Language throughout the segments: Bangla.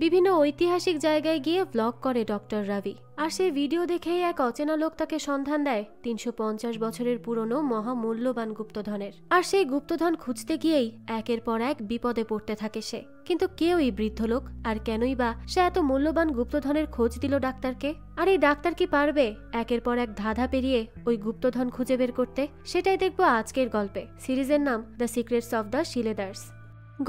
বিভিন্ন ঐতিহাসিক জায়গায় গিয়ে ব্লগ করে ডক্টর রবি। আর সেই ভিডিও দেখেই এক অচেনা লোক তাকে সন্ধান দেয় ৩৫০ বছরের পুরনো মহামূল্যবান গুপ্তধনের। আর সেই গুপ্তধন খুঁজতে গিয়েই একের পর এক বিপদে পড়তে থাকে সে। কিন্তু কেউ এই বৃদ্ধ লোক, আর কেনই বা সে এত মূল্যবান গুপ্তধনের খোঁজ দিল ডাক্তারকে? আর এই ডাক্তার কি পারবে একের পর এক ধাঁধা পেরিয়ে ওই গুপ্তধন খুঁজে বের করতে? সেটাই দেখবো আজকের গল্পে। সিরিজের নাম দ্য সিক্রেটস অফ দ্য শিলেদার্স।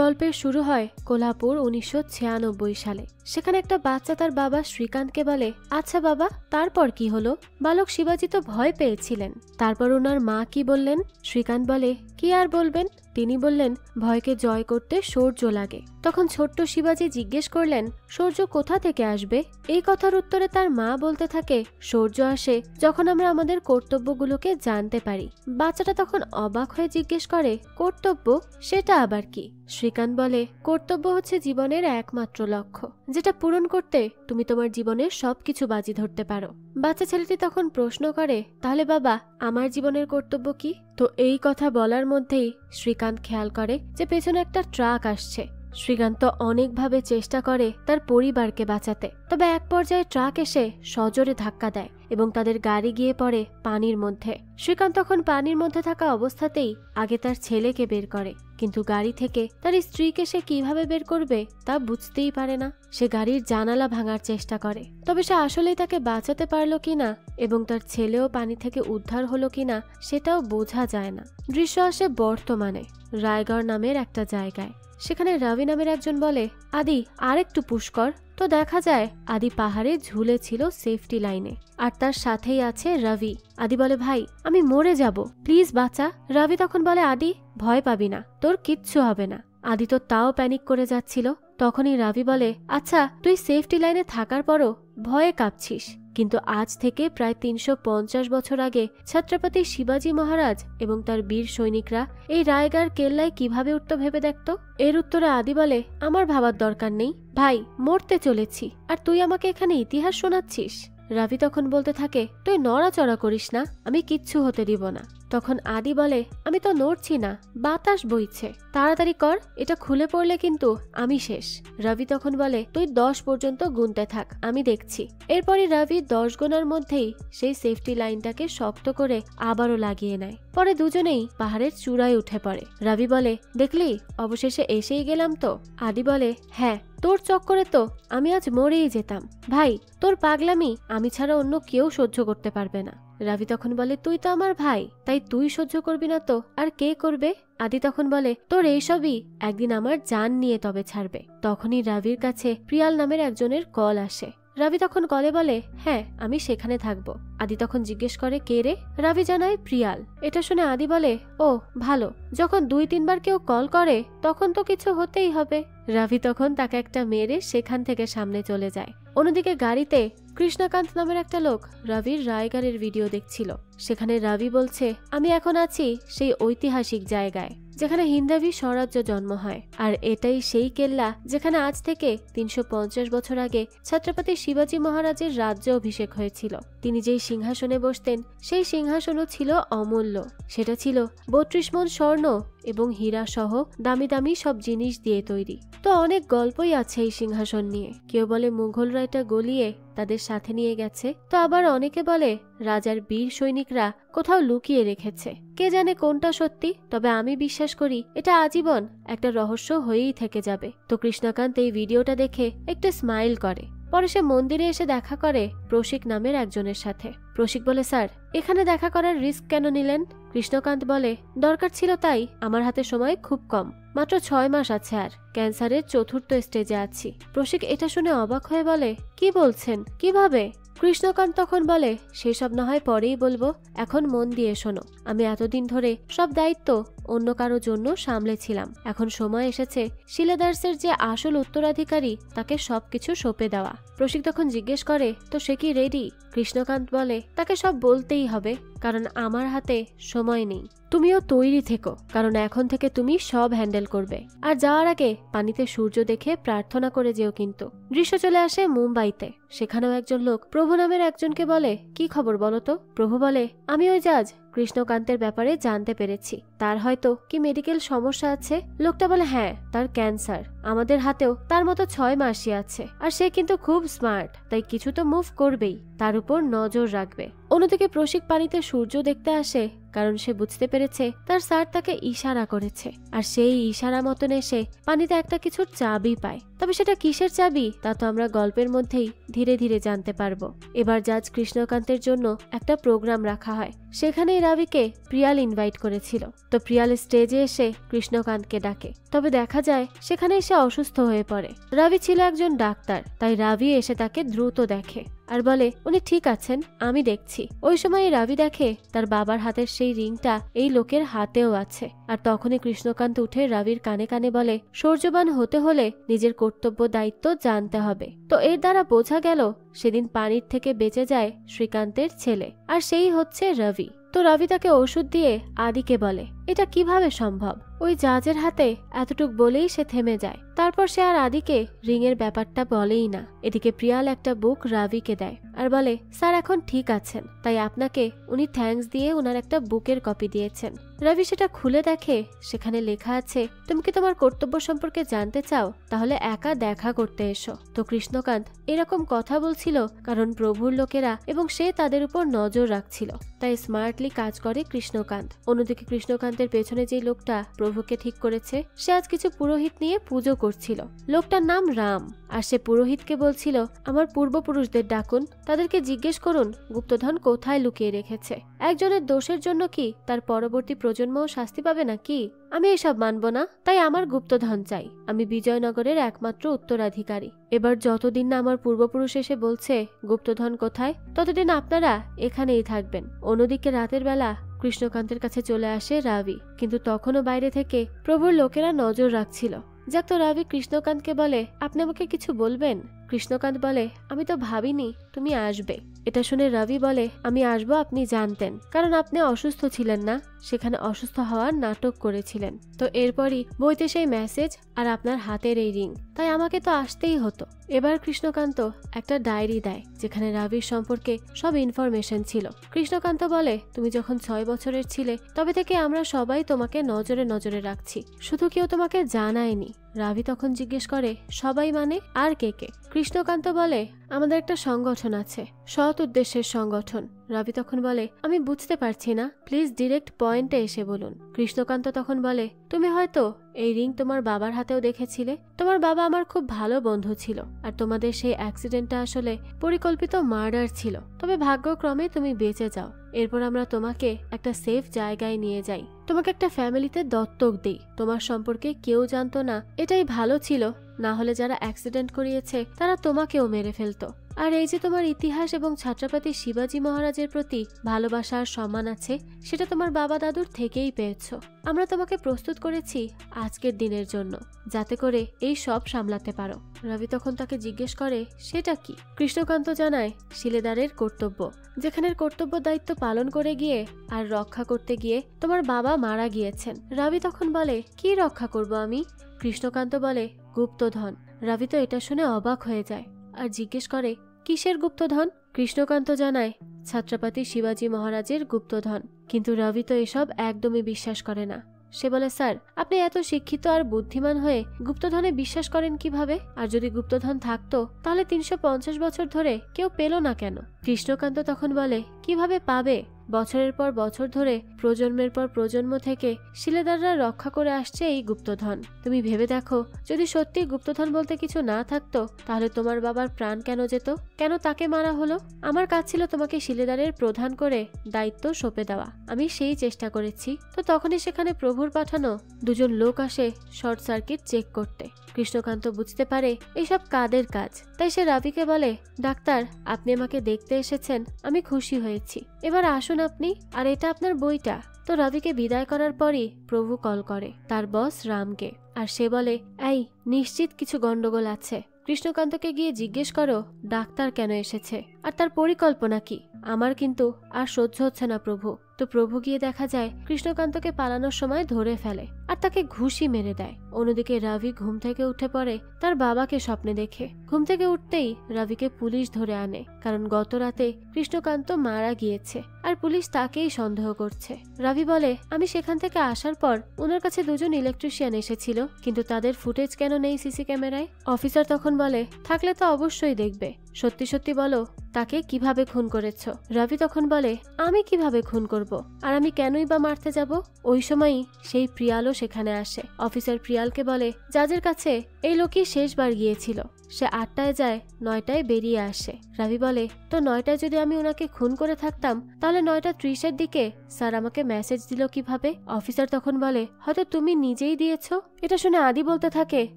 গল্পের শুরু হয় কোল্হাপুর ১৯৯৬ সালে। সেখানে একটা বাচ্চা তার বাবা শ্রীকান্তকে বলে, আচ্ছা বাবা, তারপর কি হলো? বালক শিবাজি তো ভয় পেয়েছিলেন। তারপর ওনার মা কি বললেন? শ্রীকান্ত বলে, কি আর বলবেন? তিনি বললেন, ভয়কে জয় করতে শৌর্য লাগে। তখন ছোট্ট শিবাজি জিজ্ঞেস করলেন, শৌর্য কোথা থেকে আসবে? এই কথার উত্তরে তার মা বলতে থাকে, শৌর্য আসে যখন আমরা আমাদের কর্তব্যগুলোকে জানতে পারি। বাচ্চাটা তখন অবাক হয়ে জিজ্ঞেস করে, কর্তব্য? সেটা আবার কি? শ্রীকান্ত বলে, কর্তব্য হচ্ছে জীবনের একমাত্র লক্ষ্য, যেটা পূরণ করতে তুমি তোমার জীবনের সবকিছু বাজি ধরতে পারো। বাচ্চা ছেলেটি তখন প্রশ্ন করে, তাহলে বাবা, আমার জীবনের কর্তব্য কি? তো এই কথা বলার মধ্যেই শ্রীকান্ত খেয়াল করে যে পেছনে একটা ট্রাক আসছে। শ্রীকান্ত অনেকভাবে চেষ্টা করে তার পরিবারকে বাঁচাতে, তবে এক পর্যায়ে ট্রাক এসে সজোরে ধাক্কা দেয় এবং তাদের গাড়ি গিয়ে পড়ে পানির মধ্যে। শ্রীকান্ত তখন পানির মধ্যে থাকা অবস্থাতেই আগে তার ছেলেকে বের করে, কিন্তু গাড়ি থেকে তার স্ত্রীকে সে কিভাবে বের করবে তা বুঝতেই পারে না। সে গাড়ির জানালা ভাঙার চেষ্টা করে, তবে সে আসলেই তাকে বাঁচাতে পারলো কিনা এবং তার ছেলেও পানি থেকে উদ্ধার হলো কিনা সেটাও বোঝা যায় না। দৃশ্য আসে বর্তমানে রায়গড় নামের একটা জায়গায়। সেখানে রবি নামের একজন বলে, আদি আর একটু পুশ কর। তো দেখা যায় আদি পাহাড়ে ঝুলে ছিল সেফটি লাইনে, আর তার সাথেই আছে রবি। আদি বলে, ভাই আমি মরে যাব, প্লিজ বাঁচা। রবি তখন বলে, আদি ভয় পাবি না, তোর কিচ্ছু হবে না। আদি তো তাও প্যানিক করে যাচ্ছিল। তখনই রবি বলে, আচ্ছা তুই সেফটি লাইনে থাকার পরও ভয়ে কাঁপছিস, কিন্তু আজ থেকে প্রায় ৩৫০ বছর আগে ছত্রপতি শিবাজি মহারাজ এবং তার বীর সৈনিকরা এই রায়গড় কেল্লায় কিভাবে উঠত ভেবে দেখত। এর উত্তরে আদি বলে, আমার ভাবার দরকার নেই ভাই, মরতে চলেছি, আর তুই আমাকে এখানে ইতিহাস শোনাচ্ছিস? রবি তখন বলতে থাকে, তুই নড়াচড়া করিস না, আমি কিচ্ছু হতে দিব না। তখন আদি বলে, আমি তো নড়ছি না, বাতাস বইছে, তাড়াতাড়ি কর, এটা খুলে পড়লে কিন্তু আমি শেষ। রবি তখন বলে, তুই ১০ পর্যন্ত গুনতে থাক, আমি দেখছি। এরপরই রবি ১০ গোনার মধ্যেই সেই সেফটি লাইনটাকে শক্ত করে আবারও লাগিয়ে নেয়। পরে দুজনেই পাহাড়ের চূড়ায় উঠে পড়ে। রবি বলে, দেখলি অবশেষে এসেই গেলাম তো? আদি বলে, হ্যাঁ, তোর চক্করে তো আমি আজ মরেই যেতাম। ভাই, তোর পাগলামি আমি ছাড়া অন্য কেউ সহ্য করতে পারবে না। রবি তখন বলে, তুই তো আমার ভাই, তাই তুই সহ্য করবি না তো আর কে করবে? আদি তখন বলে, তোর এইসবই একদিন আমার জান নিয়ে তবে ছাড়বে। তখনই রবির কাছে প্রিয়াল নামের একজনের কল আসে। রবি তখন কলে বলে, হ্যাঁ আমি সেখানে থাকবো। আদি তখন জিজ্ঞেস করে, কে রে? রবি জানায়, প্রিয়াল। এটা শুনে আদি বলে, ও ভালো, যখন ২-৩ বার কেউ কল করে তখন তো কিছু হতেই হবে। রবি তখন তাকে একটা মেরে সেখান থেকে সামনে চলে যায়। অন্যদিকে গাড়িতে কৃষ্ণকান্ত নামের একটা লোক রবির রায়গড়ের ভিডিও দেখছিল। সেখানে রবি বলছে, আমি এখন আছি সেই ঐতিহাসিক জায়গায় যেখানে হিন্দাবি স্বরাজ্য জন্ম হয়, আর এটাই সেই কেল্লা যেখানে আজ থেকে ৩৫০ বছর আগে ছত্রপতি শিবাজি মহারাজের রাজ্য অভিষেক হয়েছিল। তিনি যেই সিংহাসনে বসতেন সেই সিংহাসনও ছিল অমূল্য। সেটা ছিল ৩২ মণ স্বর্ণ এবং হীরা সহ দামি দামি সব জিনিস দিয়ে তৈরি। তো অনেক গল্পই আছে এই সিংহাসন নিয়ে। কেউ বলে মুঘলরা এটা গলিয়ে তাদের সাথে নিয়ে গেছে, তো আবার অনেকে বলে রাজার বীর সৈনিকরা কোথাও লুকিয়ে রেখেছে। কে জানে কোনটা সত্যি, তবে আমি বিশ্বাস করি এটা আজীবন একটা রহস্য হয়েই থেকে যাবে। তো কৃষ্ণকান্ত এই ভিডিওটা দেখে একটা স্মাইল করে। পরে সে মন্দিরে এসে দেখা করে প্রশিক নামের একজনের সাথে। প্রশিক বলে, স্যার এখানে দেখা করার রিস্ক কেন নিলেন? কৃষ্ণকান্ত বলে, দরকার ছিল তাই, আমার হাতে সময় খুব কম, মাত্র ৬ মাস আছে, আর ক্যান্সারের ৪র্থ স্টেজে আছি। প্রশিক এটা শুনে অবাক হয়ে বলে, কি বলছেন, কিভাবে? কৃষ্ণকান্ত তখন বলে, সেসব না হয় পরেই বলবো, এখন মন দিয়ে শোনো। আমি এতদিন ধরে সব দায়িত্ব অন্য কারো জন্য সামলেছিলাম, এখন সময় এসেছে শিলেদার্সের যে আসল উত্তরাধিকারী তাকে সবকিছু সঁপে দেওয়া। প্রশিক তখন জিজ্ঞেস করে, তো সে কি রেডি? কৃষ্ণকান্ত বলে, তাকে সব বলতেই হবে, কারণ আমার হাতে সময় নেই। তুমিও তৈরি থেকো, কারণ এখন থেকে তুমি সব হ্যান্ডেল করবে। আর যাওয়ার আগে পানিতে সূর্য দেখে প্রার্থনা করে যেও কিন্তু। দৃশ্য চলে আসে মুম্বাইতে। সেখানেও একজন লোক প্রভু নামের একজনকে বলে, কি খবর বলো তো? প্রভু বলে, আমি ওই জাজ কৃষ্ণকান্তের ব্যাপারে জানতে পেরেছি, তার হয়তো কি মেডিকেল সমস্যা আছে। লোকটা বলে, হ্যাঁ, তার ক্যান্সার। আমাদের হাতেও তার মতো 6 মাসই আছে, আর সে কিন্তু খুব স্মার্ট, তাই কিছু তো মুভ করবেই, তার উপর নজর রাখবে। অন্যদিকে প্রশিক পানিতে সূর্য দেখতে আসে, কারণ সে বুঝতে পেরেছে তার স্যার তাকে ইশারা করেছে, আর সেই ইশারা মতন এসে পানিতে একটা কিছুর চাবি পায়। তবে সেটা কিসের চাবি তা তো আমরা গল্পের মধ্যেই ধীরে ধীরে জানতে পারবো। এবার জাজ কৃষ্ণকান্তের জন্য একটা প্রোগ্রাম রাখা হয়। সেখানেই রাবিকে প্রিয়াল ইনভাইট করেছিল। তো প্রিয়াল স্টেজে এসে কৃষ্ণকান্তকে ডাকে, তবে দেখা যায় সেখানে সে অসুস্থ হয়ে পড়ে। রাবি ছিল একজন ডাক্তার, তাই রাবি এসে তাকে দ্রুত দেখে আর বলে, উনি ঠিক আছেন, আমি দেখছি। ওই সময় রাবি দেখে তার বাবার হাতের সেই রিংটা এই লোকের হাতেও আছে। আর তখনই কৃষ্ণকান্ত উঠে রাবির কানে কানে বলে, শৌর্যবান হতে হলে নিজের কর্তব্য দায়িত্ব জানতে হবে। তো এর দ্বারা বোঝা গেল সেদিন পানির থেকে বেঁচে যায় শ্রীকান্তের ছেলে, আর সেই হচ্ছে রবি। তো রবি তাকে ওষুধ দিয়ে আদিকে বলে, এটা কিভাবে সম্ভব? ওই জাজের হাতে এতটুক বলেই সে থেমে যায়। তারপর সে আর আদিকে রিং এর ব্যাপারটা বলেই না। এদিকে প্রিয়াল একটা বুক রাবিকে দেয় আর বলে, স্যার এখন ঠিক আছেন, তাই আপনাকে উনি থ্যাঙ্কস দিয়ে ওনার একটা বুকের কপি দিয়েছেন। রবি সেটা খুলে দেখে, সেখানে লেখা আছে, তুমি কি তোমার কর্তব্য সম্পর্কে জানতে চাও? তাহলে একা দেখা করতে এসো। তো কৃষ্ণকান্ত এরকম কথা বলছিল কারণ প্রভুর লোকেরা এবং সে তাদের উপর নজর রাখছিল, তাই স্মার্টলি কাজ করে কৃষ্ণকান্ত। অন্যদিকে কৃষ্ণকান্তের পেছনে যে লোকটা প্রভুকে ঠিক করেছে, সে আজ কিছু পুরোহিত নিয়ে পুজো করছিল। লোকটার নাম রাম, আর সে পুরোহিতকে বলছিল, আমার পূর্বপুরুষদের ডাকুন, তাদেরকে জিজ্ঞেস করুন গুপ্তধন কোথায় লুকিয়ে রেখেছে। একজনের দোষের জন্য কি তার পরবর্তী প্রজন্মও শাস্তি পাবে নাকি? আমি এসব মানব না, তাই আমার গুপ্তধন চাই। আমি বিজয়নগরের একমাত্র উত্তরাধিকারী। এবার যতদিন না আমার পূর্বপুরুষ এসে বলছে গুপ্তধন কোথায়, ততদিন আপনারা এখানেই থাকবেন। অন্যদিকে রাতের বেলা কৃষ্ণকান্তের কাছে চলে আসে রাবি, কিন্তু তখনও বাইরে থেকে প্রভুর লোকেরা নজর রাখছিল। যাক, তো রাবি কৃষ্ণকান্তকে বলে, আপনি আমাকে কিছু বলবেন? কৃষ্ণকান্ত বলে, আমি তো ভাবিনি তুমি আসবে। এটা শুনে রবি বলে, আমি আসবো আপনি জানতেন, কারণ আপনি অসুস্থ ছিলেন না, সেখানে অসুস্থ হওয়ার নাটক করেছিলেন। তো এরপরই বইতে সেই মেসেজ আর আপনার হাতের এই রিং, তাই আমাকে তো আসতেই হতো। এবার কৃষ্ণকান্ত একটা ডায়েরি দেয়, যেখানে রবির সম্পর্কে সব ইনফরমেশন ছিল। কৃষ্ণকান্ত বলে, তুমি যখন 6 বছরের ছিলে তবে থেকে আমরা সবাই তোমাকে নজরে নজরে রাখছি, শুধু কেউ তোমাকে জানায়নি। রাবি তখন জিজ্ঞেস করে, সবাই মানে আর কে কে? কৃষ্ণকান্ত বলে, আমাদের একটা সংগঠন আছে, সৎ উদ্দেশ্যের সংগঠন। রবি তখন বলে, আমি বুঝতে পারছি না, প্লিজ ডিরেক্ট পয়েন্টে এসে বলুন। কৃষ্ণকান্ত তখন বলে, তুমি হয়তো এই রিং তোমার বাবার হাতেও দেখেছিলে। তোমার বাবা আমার খুব ভালো বন্ধু ছিল, আর তোমাদের সেই অ্যাক্সিডেন্টটা আসলে পরিকল্পিত মার্ডার ছিল। তবে ভাগ্যক্রমে তুমি বেঁচে যাও। এরপর আমরা তোমাকে একটা সেফ জায়গায় নিয়ে যাই, তোমাকে একটা ফ্যামিলিতে দত্তক দিই। তোমার সম্পর্কে কেউ জানতো না, এটাই ভালো ছিল, না হলে যারা অ্যাক্সিডেন্ট করিয়েছে তারা তোমাকেও মেরে ফেলতো। আর এই যে তোমার ইতিহাস এবং ছাত্রপতি শিবাজি মহারাজের প্রতি ভালোবাসা আর সম্মান আছে, সেটা তোমার বাবা দাদুর থেকেই পেয়েছো। আমরা তোমাকে প্রস্তুত করেছি আজকের দিনের জন্য, যাতে করে এই সব সামলাতে পারো। রবি তখন তাকে জিজ্ঞেস করে, সেটা কি? কৃষ্ণকান্ত জানায়, শিলেদারের কর্তব্য, যেখানের কর্তব্য দায়িত্ব পালন করে গিয়ে আর রক্ষা করতে গিয়ে তোমার বাবা মারা গিয়েছেন। রবি তখন বলে, কি রক্ষা করব আমি? কৃষ্ণকান্ত বলে, গুপ্তধন। রবি তো এটা শুনে অবাক হয়ে যায় আর জিজ্ঞেস করে, কিসের গুপ্তধন? কৃষ্ণকান্ত জানায়, ছাত্রপতি শিবাজি মহারাজের গুপ্তধন। কিন্তু রবি তো এসব একদমই বিশ্বাস করে না। সে বলে, স্যার, আপনি এত শিক্ষিত আর বুদ্ধিমান হয়ে গুপ্তধনে বিশ্বাস করেন কিভাবে? আর যদি গুপ্তধন থাকতো তাহলে 350 বছর ধরে কেউ পেল না কেন? কৃষ্ণকান্ত তখন বলে, কিভাবে পাবে? বছরের পর বছর ধরে প্রজন্মের পর প্রজন্ম থেকে শিলেদাররা রক্ষা করে আসছে এই গুপ্তধন। তুমি ভেবে দেখো, যদি সত্যি গুপ্তধন বলতে কিছু না থাকতো, তাহলে তোমার বাবার প্রাণ কেন যেত? কেন তাকে মারা হলো? আমার কাজ ছিল তোমাকে শিলেদারের প্রধান করে দায়িত্ব সঁপে দেওয়া। আমি সেই চেষ্টা করেছি। তো তখনই সেখানে প্রভুর পাঠানো 2জন লোক আসে শর্ট সার্কিট চেক করতে। কৃষ্ণকান্ত বুঝতে পারে এইসব কাদের কাজ, তাই সে রবিকে বলে, ডাক্তার, আপনি আমাকে দেখতে এসেছেন, আমি খুশি হয়েছি, এবার আসুন আপনি, আর এটা আপনার বইটা। তো রবিকে বিদায় করার পরই প্রভু কল করে তার বস রামকে, আর সে বলে, এই নিশ্চিত কিছু গন্ডগোল আছে। কৃষ্ণকান্তকে গিয়ে জিজ্ঞেস করো ডাক্তার কেন এসেছে আর তার পরিকল্পনা কি। আমার কিন্তু আর সহ্য হচ্ছে না প্রভু, তো প্রভু গিয়ে দেখা যায় কৃষ্ণকান্তকে পালানোর সময় ধরে ফেলে আর তাকে ঘুষি মেরে দেয়। অন্যদিকে রাভি ঘুম থেকে উঠে পড়ে তার বাবাকে স্বপ্নে দেখে। ঘুম থেকে উঠতেই রাভিকে পুলিশ ধরে আনে, কারণ গত রাতে কৃষ্ণকান্ত মারা গিয়েছে আর পুলিশ তাকেই সন্দেহ করছে। রাভি বলে, আমি সেখান থেকে আসার পর ওনার কাছে দুজন ইলেকট্রিশিয়ান এসেছিল, কিন্তু তাদের ফুটেজ কেন নেই সিসি ক্যামেরায়? অফিসার তখন বলে, থাকলে তো অবশ্যই দেখবে, সত্যি সত্যি বলো তাকে কিভাবে খুন করেছ? রাভি তখন বলে, আমি কিভাবে খুন করব, আর আমি কেনই বা মারতে যাব? ওই সময়ই সেই প্রিয়ালও সেখানে আসে। অফিসার প্রিয়ালকে বলে, জাজের কাছে এই লোকই শেষবার গিয়েছিল, সে 8টায় যায়, 9টায় বেরিয়ে আসে। রাভি বলে, তো 9টায় যদি আমি ওনাকে খুন করে থাকতাম, তাহলে 9:30-এর দিকে স্যার আমাকে মেসেজ দিল কিভাবে? অফিসার তখন বলে, হয়তো তুমি নিজেই দিয়েছো। এটা শুনে আদি বলতে থাকে,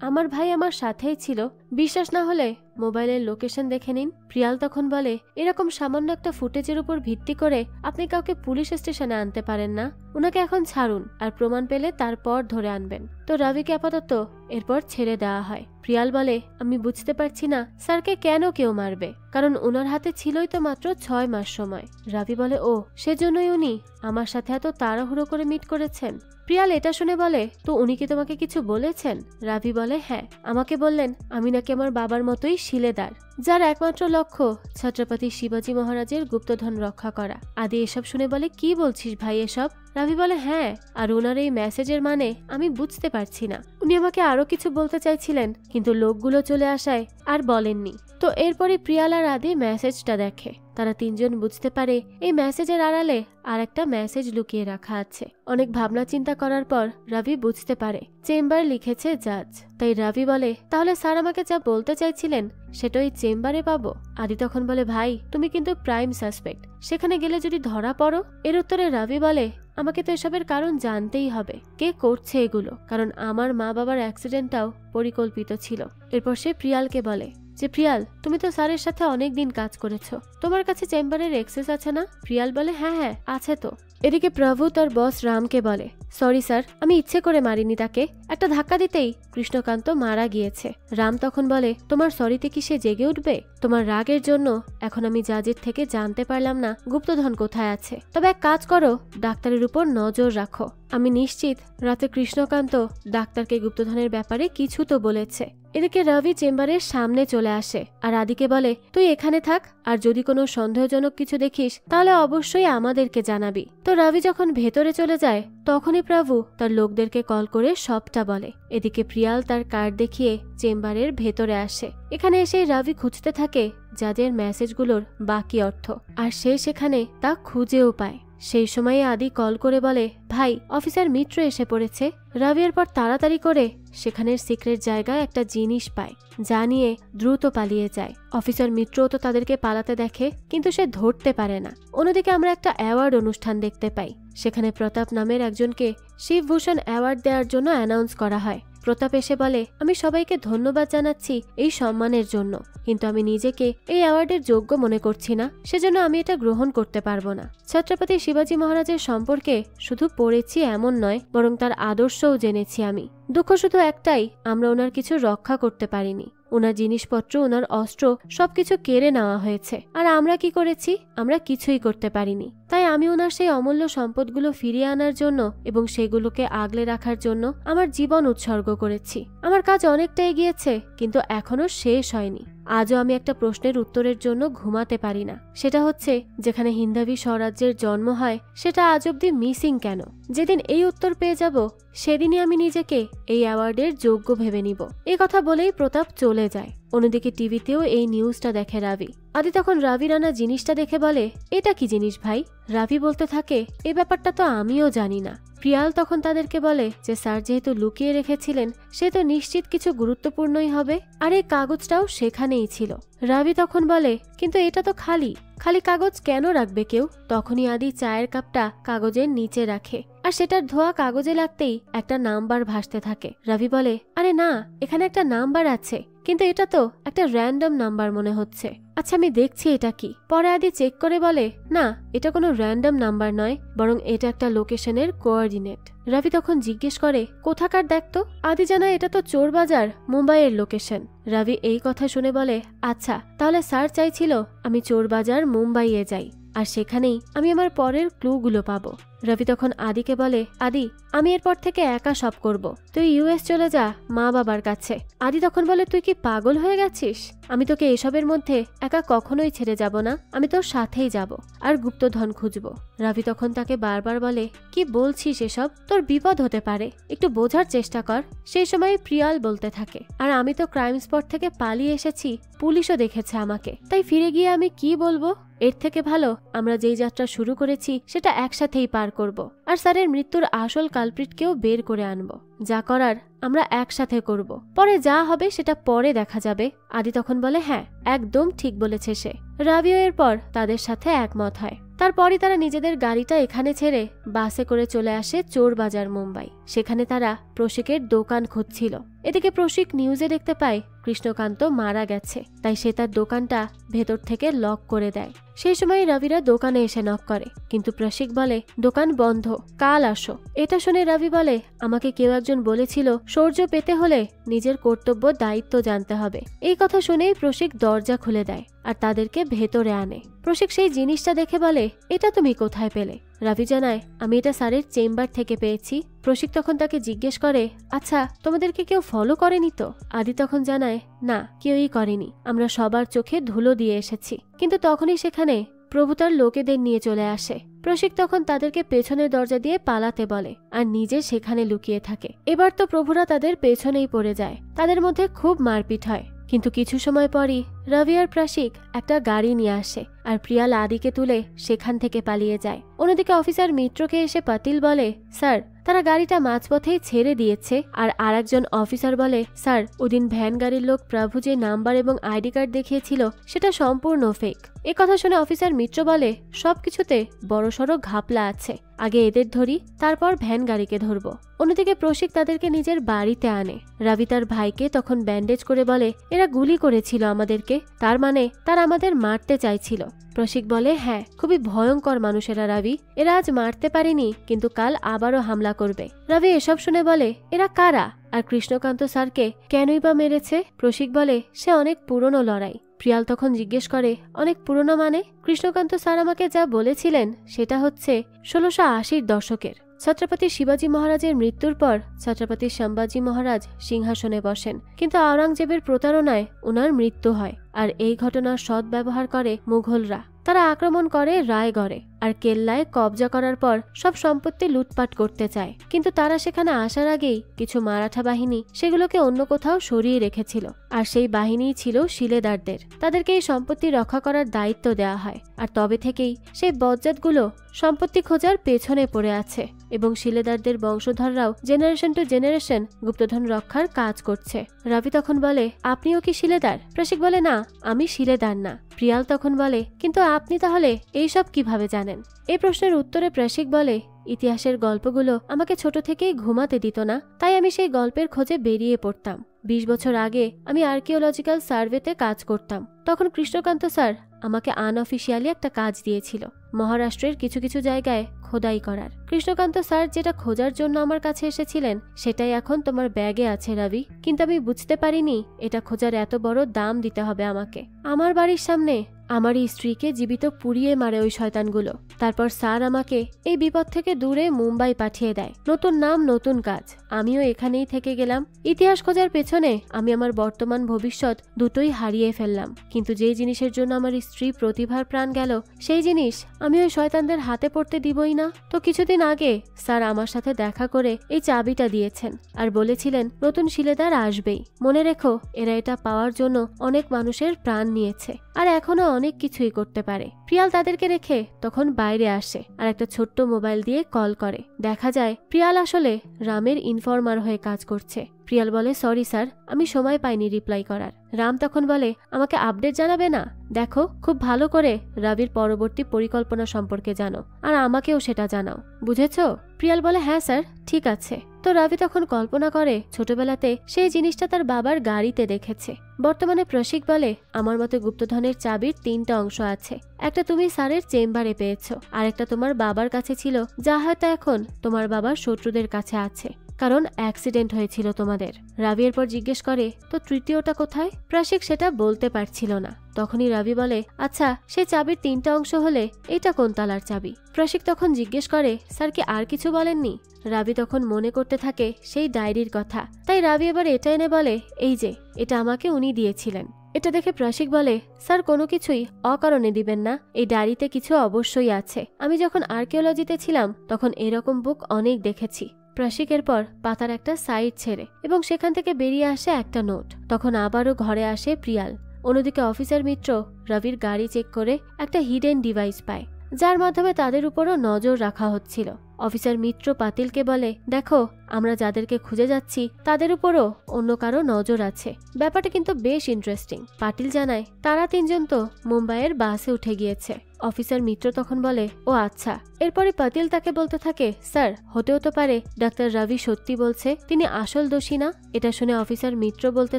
আমার ভাই আমার সাথেই ছিল, বিশ্বাস না হলে মোবাইলের লোকেশন দেখে নিন। প্রিয়াল তখন বলে, এরকম সামান্য একটা ফুটেজের উপর ভিত্তি করে আপনি কাউকে পুলিশ স্টেশনে আনতে পারেন না, ওনাকে এখন ছাড়ুন, আর প্রমাণ পেলে তারপর ধরে আনবেন। তো রাভিকে আপাতত এরপর ছেড়ে দেওয়া হয়। প্রিয়াল বলে, আমি বুঝতে পারছি না স্যারকে কেন কেউ মারবে, কারণ ওনার হাতে ছিলই তো মাত্র 6 মাস সময়। রাভি বলে, ও সেজন্যই উনি আমার সাথে এত তাড়াহুড়ো করে মিট করেছেন। প্রিয়াল এটা শুনে বলে, তো উনি কি তোমাকে কিছু বলেছেন? রাভি বলে, হ্যাঁ, আমাকে বললেন আমি নাকি আমার বাবার মতোই শিলেদার, যার একমাত্র লক্ষ্য ছত্রপতি শিবাজী মহারাজের গুপ্তধন রক্ষা করা। আদি এসব শুনে বলে, কি বলছিস ভাই এসব? রাভি বলে, হ্যাঁ, আর ওনার এই মেসেজের মানে আমি বুঝতে পারছি না। উনি আমাকে আরো কিছু বলতে চাইছিলেন, কিন্তু লোকগুলো চলে আসায় আর বলেননি। তো এরপরে প্রিয়াল আর আদি মেসেজটা দেখে। তারা তিনজন বুঝতে পারে এই মেসেজের আড়ালে আর একটা মেসেজ লুকিয়ে রাখা আছে। অনেক ভাবনা চিন্তা করার পর রাভি বুঝতে পারে চেম্বার লিখেছে জাজ। তাই রাভি বলে, তাহলে স্যার আমাকে যা বলতে চাইছিলেন সেটা ওই চেম্বারে পাবো? আদি তখন বলে, ভাই তুমি কিন্তু প্রাইম সাসপেক্ট, সেখানে গেলে যদি ধরা পড়ো। এর উত্তরে রাভি বলে, আমাকে তো এসবের কারণ জানতেই হবে, কে করছে এগুলো, কারণ আমার মা বাবার অ্যাক্সিডেন্টটাও পরিকল্পিত ছিল। এরপর সে প্রিয়ালকে বলে যে, প্রিয়াল তুমি তো স্যারের সাথে অনেক দিন কাজ করেছো, তোমার কাছে চেম্বারের অ্যাক্সেস আছে না? প্রিয়াল বলে, হ্যাঁ হ্যাঁ আছে তো। এদিকে প্রভু তার বস রামকে বলে, সরি স্যার, আমি ইচ্ছে করে মারিনি তাকে, একটা ধাক্কা দিতেই কৃষ্ণকান্ত মারা গিয়েছে। রাম তখন বলে, তোমার সরিতে কি সে জেগে উঠবে? তোমার রাগের জন্য এখন আমি জাজের থেকে জানতে পারলাম না গুপ্তধন কোথায় আছে। তবে এক কাজ করো, ডাক্তারের উপর নজর রাখো। আমি নিশ্চিত রাতে কৃষ্ণকান্ত ডাক্তারকে গুপ্তধনের ব্যাপারে কিছু তো বলেছে। এদিকে রবি চেম্বারের সামনে চলে আসে আর আদিকে বলে, তুই এখানে থাক, আর যদি কোনো সন্দেহজনক কিছু দেখিস তাহলে অবশ্যই আমাদেরকে জানাবি। তো রবি যখন ভেতরে চলে যায় তখনই প্রভু তার লোকদেরকে কল করে সবটা বলে। এদিকে প্রিয়াল তার কার্ড দেখিয়ে চেম্বারের ভেতরে আসে। এখানে এসে রবি খুঁজতে থাকে যাদের মেসেজগুলোর বাকি অর্থ, আর সে সেখানে তা খুঁজেও পায়। সেই সময়ে আদি কল করে বলে, ভাই অফিসার মিত্র এসে পড়েছে। রবি এরপর তাড়াতাড়ি করে সেখানের সিক্রেট জায়গায় একটা জিনিস পায়, যা নিয়ে দ্রুত পালিয়ে যায়। অফিসার মিত্রও তো তাদেরকে পালাতে দেখে, কিন্তু সে ধরতে পারে না। অন্যদিকে আমরা একটা অ্যাওয়ার্ড অনুষ্ঠান দেখতে পাই। সেখানে প্রতাপ নামের একজনকে শিবভূষণ অ্যাওয়ার্ড দেওয়ার জন্য অ্যানাউন্স করা হয়। প্রতাপ এসে বলে, আমি সবাইকে ধন্যবাদ জানাচ্ছি এই সম্মানের জন্য, কিন্তু আমি নিজেকে এই অ্যাওয়ার্ডের যোগ্য মনে করছি না, সেজন্য আমি এটা গ্রহণ করতে পারবো না। ছত্রপতি শিবাজী মহারাজের সম্পর্কে শুধু পড়েছি এমন নয়, বরং তার আদর্শও জেনেছি আমি। দুঃখ শুধু একটাই, আমরা ওনার কিছু রক্ষা করতে পারিনি। ওনার জিনিসপত্র, ওনার অস্ত্র সবকিছু কেড়ে নেওয়া হয়েছে, আর আমরা কি করেছি? আমরা কিছুই করতে পারিনি। তাই আমি ওনার সেই অমূল্য সম্পদগুলো ফিরিয়ে আনার জন্য এবং সেগুলোকে আগলে রাখার জন্য আমার জীবন উৎসর্গ করেছি। আমার কাজ অনেকটা এগিয়েছে, কিন্তু এখনো শেষ হয়নি। আজও আমি একটা প্রশ্নের উত্তরের জন্য ঘুমাতে পারি না। সেটা হচ্ছে, যেখানে হিন্দাবি স্বরাজ্যের জন্ম হয় সেটা আজ অব্দি মিসিং কেন? যেদিন এই উত্তর পেয়ে যাব সেদিনই আমি নিজেকে এই অ্যাওয়ার্ডের যোগ্য ভেবে নিব। এই কথা বলেই প্রতাপ চলে যায়। অন্যদিকে টিভিতেও এই নিউজটা দেখে রাভি। আদি তখন রাভির আনা জিনিসটা দেখে বলে, এটা কি জিনিস ভাই? রাভি বলতে থাকে, এই ব্যাপারটা তো আমিও জানি না। প্রিয়াল তখন তাদেরকে বলে যে, স্যার যেহেতু লুকিয়ে রেখেছিলেন সে তো নিশ্চিত কিছু গুরুত্বপূর্ণই হবে, আর এই কাগজটাও সেখানেই ছিল। রাভি তখন বলে, কিন্তু এটা তো খালি খালি কাগজ কেন রাখবে কেউ? তখনই আদি চায়ের কাপটা কাগজের নিচে রাখে, আর সেটার ধোয়া কাগজে লাগতেই একটা নাম্বার ভাসতে থাকে। রাভি বলে, আরে না, এখানে একটা নাম্বার আছে, কিন্তু এটা তো একটা র্যান্ডম নাম্বার মনে হচ্ছে। আচ্ছা আমি দেখছি এটা কি। পরে আদি চেক করে বলে, না, এটা কোনো র্যান্ডম নাম্বার নয়, বরং এটা একটা লোকেশনের কোঅর্ডিনেট। রাভি তখন জিজ্ঞেস করে, কোথাকার দেখতো? আদি জানায়, এটা তো চোরবাজার, মুম্বাইয়ের লোকেশন। রাভি এই কথা শুনে বলে, আচ্ছা তাহলে স্যার চাইছিল আমি চোরবাজার মুম্বাইয়ে যাই। আর সেখানেই আমি আমার পরের ক্লুগুলো পাবো। রবি তখন আদিকে বলে, আদি আমি এরপর থেকে একা সব করব, তুই ইউএস চলে যা মা বাবার কাছে। আদি তখন বলে, তুই কি পাগল হয়ে গেছিস? আমি তোকে এসবের মধ্যে একা কখনোই ছেড়ে যাব না, আমি তোর সাথেই যাব আর গুপ্তধন খুঁজব। রবি তখন তাকে বারবার বলে, কি বলছিস এসব, তোর বিপদ হতে পারে, একটু বোঝার চেষ্টা কর। সেই সময় প্রিয়াল বলতে থাকে, আর আমি তো ক্রাইম স্পট থেকে পালিয়ে এসেছি, পুলিশও দেখেছে আমাকে, তাই ফিরে গিয়ে আমি কি বলবো? এর থেকে ভালো আমরা যেই যাত্রা শুরু করেছি সেটা একসাথেই পার করব, আর স্যারের মৃত্যুর আসল কালপ্রিটকেও বের করে আনব। যা করার আমরা একসাথে করব, পরে যা হবে সেটা পরে দেখা যাবে। আদি তখন বলে, হ্যাঁ একদম ঠিক বলেছে সে। রাবিও এরপর তাদের সাথে একমত হয়। তারপরই তারা নিজেদের গাড়িটা এখানে ছেড়ে বাসে করে চলে আসে চোর বাজার মুম্বাই। সেখানে তারা প্রশিকের দোকান খুঁজছিল। এদিকে প্রশিক নিউজে দেখতে পায় কৃষ্ণকান্ত মারা গেছে, তাই সে তার দোকানটা ভেতর থেকে লক করে দেয়। সেই সময় রবিরা দোকানে এসে নক করে, কিন্তু প্রশিক বলে, দোকান বন্ধ, কাল আসো। এটা শুনে রবি বলে, আমাকে কেউ একজন বলেছিল শৌর্য পেতে হলে নিজের কর্তব্য দায়িত্ব জানতে হবে। এই কথা শুনেই প্রশিক দরজা খুলে দেয় আর তাদেরকে ভেতরে আনে। প্রশিক সেই জিনিসটা দেখে বলে, এটা তুমি কোথায় পেলে? রবি জানায়, আমি এটা স্যারের চেম্বার থেকে পেয়েছি। প্রশিক তখন তাকে জিজ্ঞেস করে, আচ্ছা তোমাদেরকে কেউ ফলো করেনি তো? আদি তখন জানায়, না কেউই করেনি, আমরা সবার চোখে ধুলো দিয়ে এসেছি। কিন্তু তখনই সেখানে প্রভু তার লোকেদের নিয়ে চলে আসে। প্রশিক তখন তাদেরকে পেছনের দরজা দিয়ে পালাতে বলে আর নিজে সেখানে লুকিয়ে থাকে। এবার তো প্রভুরা তাদের পেছনেই পড়ে যায়, তাদের মধ্যে খুব মারপিট হয়। কিন্তু কিছু সময় পরই রবি আর প্রশিক একটা গাড়ি নিয়ে আসে আর প্রিয়াল আদিকে তুলে সেখান থেকে পালিয়ে যায়। অন্যদিকে অফিসার মিত্রকে এসে পাতিল বলে, স্যার তারা গাড়িটা মাঝপথেই ছেড়ে দিয়েছে। আর আরেকজন অফিসার বলে, স্যার ওদিন ভ্যান গাড়ির লোক প্রভু যে নাম্বার এবং আইডি কার্ড দেখিয়েছিল সেটা সম্পূর্ণ ফেক। এ কথা শুনে অফিসার মিত্র বলে, সবকিছুতে বড়সড় ঘাপলা আছে, আগে এদের ধরি তারপর ভ্যান গাড়িকে ধরবো। অন্যদিকে প্রশিক তাদেরকে নিজের বাড়িতে আনে। রবি তার ভাইকে তখন ব্যান্ডেজ করে বলে, এরা গুলি করেছিল আমাদেরকে, তার মানে তারা আমাদের মারতে চাইছিল। প্রশিক বলে, হ্যাঁ খুবই ভয়ঙ্কর মানুষেরা রবি, এরা আজ মারতে পারেনি কিন্তু কাল আবারও হামলা করবে। রবি এসব শুনে বলে, এরা কারা আর কৃষ্ণকান্ত স্যারকে কেনই বা মেরেছে? প্রশিক বলে, সে অনেক পুরনো লড়াই। প্রিয়াল তখন জিজ্ঞেস করে, অনেক পুরনো মানে? কৃষ্ণকান্ত স্যার আমাকে যা বলেছিলেন সেটা হচ্ছে 1680-র দশকের। ছত্রপতি শিবাজী মহারাজের মৃত্যুর পর ছত্রপতি সম্ভাজি মহারাজ সিংহাসনে বসেন, কিন্তু আওরঙ্গজেবের প্রতারণায় ওনার মৃত্যু হয়। আর এই ঘটনার সদ্ব্যবহার করে মুঘলরা। তারা আক্রমণ করে রায়গড়ে আর কেল্লায় কবজা করার পর সব সম্পত্তি লুটপাট করতে চায়। কিন্তু তারা সেখানে আসার আগেই কিছু মারাঠা বাহিনী সেগুলোকে অন্য কোথাও সরিয়ে রেখেছিল, আর সেই বাহিনীই ছিল শিলেদারদের। তাদেরকে এই সম্পত্তি রক্ষা করার দায়িত্ব দেওয়া হয়। আর তবে থেকেই সেই বজ্জাতগুলো সম্পত্তি খোঁজার পেছনে পড়ে আছে এবং শিলেদারদের বংশধররাও জেনারেশন টু জেনারেশন গুপ্তধন রক্ষার কাজ করছে। রবি তখন বলে, আপনিও কি শিলেদার? প্রশিক বলে, না আমি শিলেদার না। প্রিয়াল তখন বলে, কিন্তু আপনি তাহলে এইসব কিভাবে জানেন? এই প্রশ্নের উত্তরে প্রশিক বলে, ইতিহাসের গল্পগুলো আমাকে ছোট থেকেই ঘুমাতে দিত না, তাই আমি সেই গল্পের খোঁজে বেরিয়ে পড়তাম। 20 বছর আগে আমি আর্কিওলজিক্যাল সার্ভেতে কাজ করতাম। তখন কৃষ্ণকান্ত স্যার আমাকে আনঅফিসিয়ালি একটা কাজ দিয়েছিল, মহারাষ্ট্রের কিছু কিছু জায়গায় খোদাই করার। কৃষ্ণকান্ত স্যার যেটা খোঁজার জন্য আমার কাছে এসেছিলেন সেটাই এখন তোমার ব্যাগে আছে রবি, কিন্তু আমি বুঝতে পারিনি এটা খোঁজার এত বড় দাম দিতে হবে আমাকে। আমার বাড়ির সামনে আমারই স্ত্রীকে জীবিত পুড়িয়ে মারে ওই শয়তানগুলো। তারপর স্যার আমাকে এই বিপদ থেকে দূরে মুম্বাই পাঠিয়ে দেয়। নতুন নাম নতুন কাজ, আমিও এখানেই থেকে গেলাম। ইতিহাস খোঁজার পেছনে আমি আমার বর্তমান ভবিষ্যৎ দুটোই হারিয়ে ফেললাম, কিন্তু যেই জিনিসের জন্য আমার স্ত্রী প্রতিভার প্রাণ গেল সেই জিনিস আমি ওই শয়তানদের হাতে পড়তে দিবই না। তো কিছুদিন আগে স্যার আমার সাথে দেখা করে এই চাবিটা দিয়েছেন আর বলেছিলেন নতুন শিলেদার আসবেই, মনে রেখো এরা এটা পাওয়ার জন্য অনেক মানুষের প্রাণ নিয়েছে আর এখনো অনেক কিছুই করতে পারে। প্রিয়াল তাদেরকে রেখে তখন বাইরে আসে আর একটা ছোট্ট মোবাইল দিয়ে কল করে। দেখা যায় প্রিয়াল আসলে রামের ইনফর্মার হয়ে কাজ করছে। প্রিয়াল বলে, সরি স্যার, আমি সময় পাইনি রিপ্লাই করার। রাম তখন বলে, আমাকে আপডেট জানাবে না? দেখো খুব ভালো করে রবির পরবর্তী পরিকল্পনা সম্পর্কে জানো আর আমাকেও সেটা জানাও, বুঝেছো? প্রিয়াল বলে, হ্যাঁ স্যার ঠিক আছে। তো রবি তখন কল্পনা করে ছোটবেলাতে সেই জিনিসটা তার বাবার গাড়িতে দেখেছে। বর্তমানে প্রশিক বলে, আমার মতে গুপ্তধনের চাবির 3টা অংশ আছে। একটা তুমি স্যারের চেম্বারে পেয়েছো, আর একটা তোমার বাবার কাছে ছিল যা হয়তো এখন তোমার বাবার শত্রুদের কাছে আছে। কারণ অ্যাক্সিডেন্ট হয়েছিল তোমাদের। রাভি এরপর জিজ্ঞেস করে, তো তৃতীয়টা কোথায়? প্রাশিক সেটা বলতে পারছিল না। তখনই রাভি বলে, আচ্ছা সেই চাবির 3টা অংশ হলে এটা কোন তালার চাবি? প্রাশিক তখন জিজ্ঞেস করে, স্যার কি আর কিছু বলেননি? রাভি তখন মনে করতে থাকে সেই ডায়েরির কথা। তাই রাভি এবার এটা এনে বলে, এই যে এটা আমাকে উনি দিয়েছিলেন। এটা দেখে প্রাশিক বলে, স্যার কোনো কিছুই অকারণে দিবেন না, এই ডায়েরিতে কিছু অবশ্যই আছে। আমি যখন আর্কিওলজিতে ছিলাম তখন এরকম বুক অনেক দেখেছি। প্রাশিকের পর পাতার একটা সাইড ছেড়ে এবং সেখান থেকে বেরিয়ে আসে একটা নোট। তখন আবারও ঘরে আসে প্রিয়াল। অন্যদিকে অফিসার মিত্র রবির গাড়ি চেক করে একটা হিডেন ডিভাইস পায়, যার মাধ্যমে তাদের উপরও নজর রাখা হচ্ছিল। অফিসার মিত্র পাতিলকে বলে, দেখো আমরা যাদেরকে খুঁজে যাচ্ছি তাদের উপরও অন্য কারো নজর আছে। ব্যাপারটা কিন্তু বেশ ইন্টারেস্টিং। পাতিল জানায়, তারা 3জন তো মুম্বাইয়ের বাসে উঠে গিয়েছে। অফিসার মিত্র তখন বলে, ও আচ্ছা। এরপরে পাতিল তাকে বলতে থাকে, স্যার হতেও তো পারে ডাক্তার রবি সত্যি বলছে, তিনি আসল দোষী না। এটা শুনে অফিসার মিত্র বলতে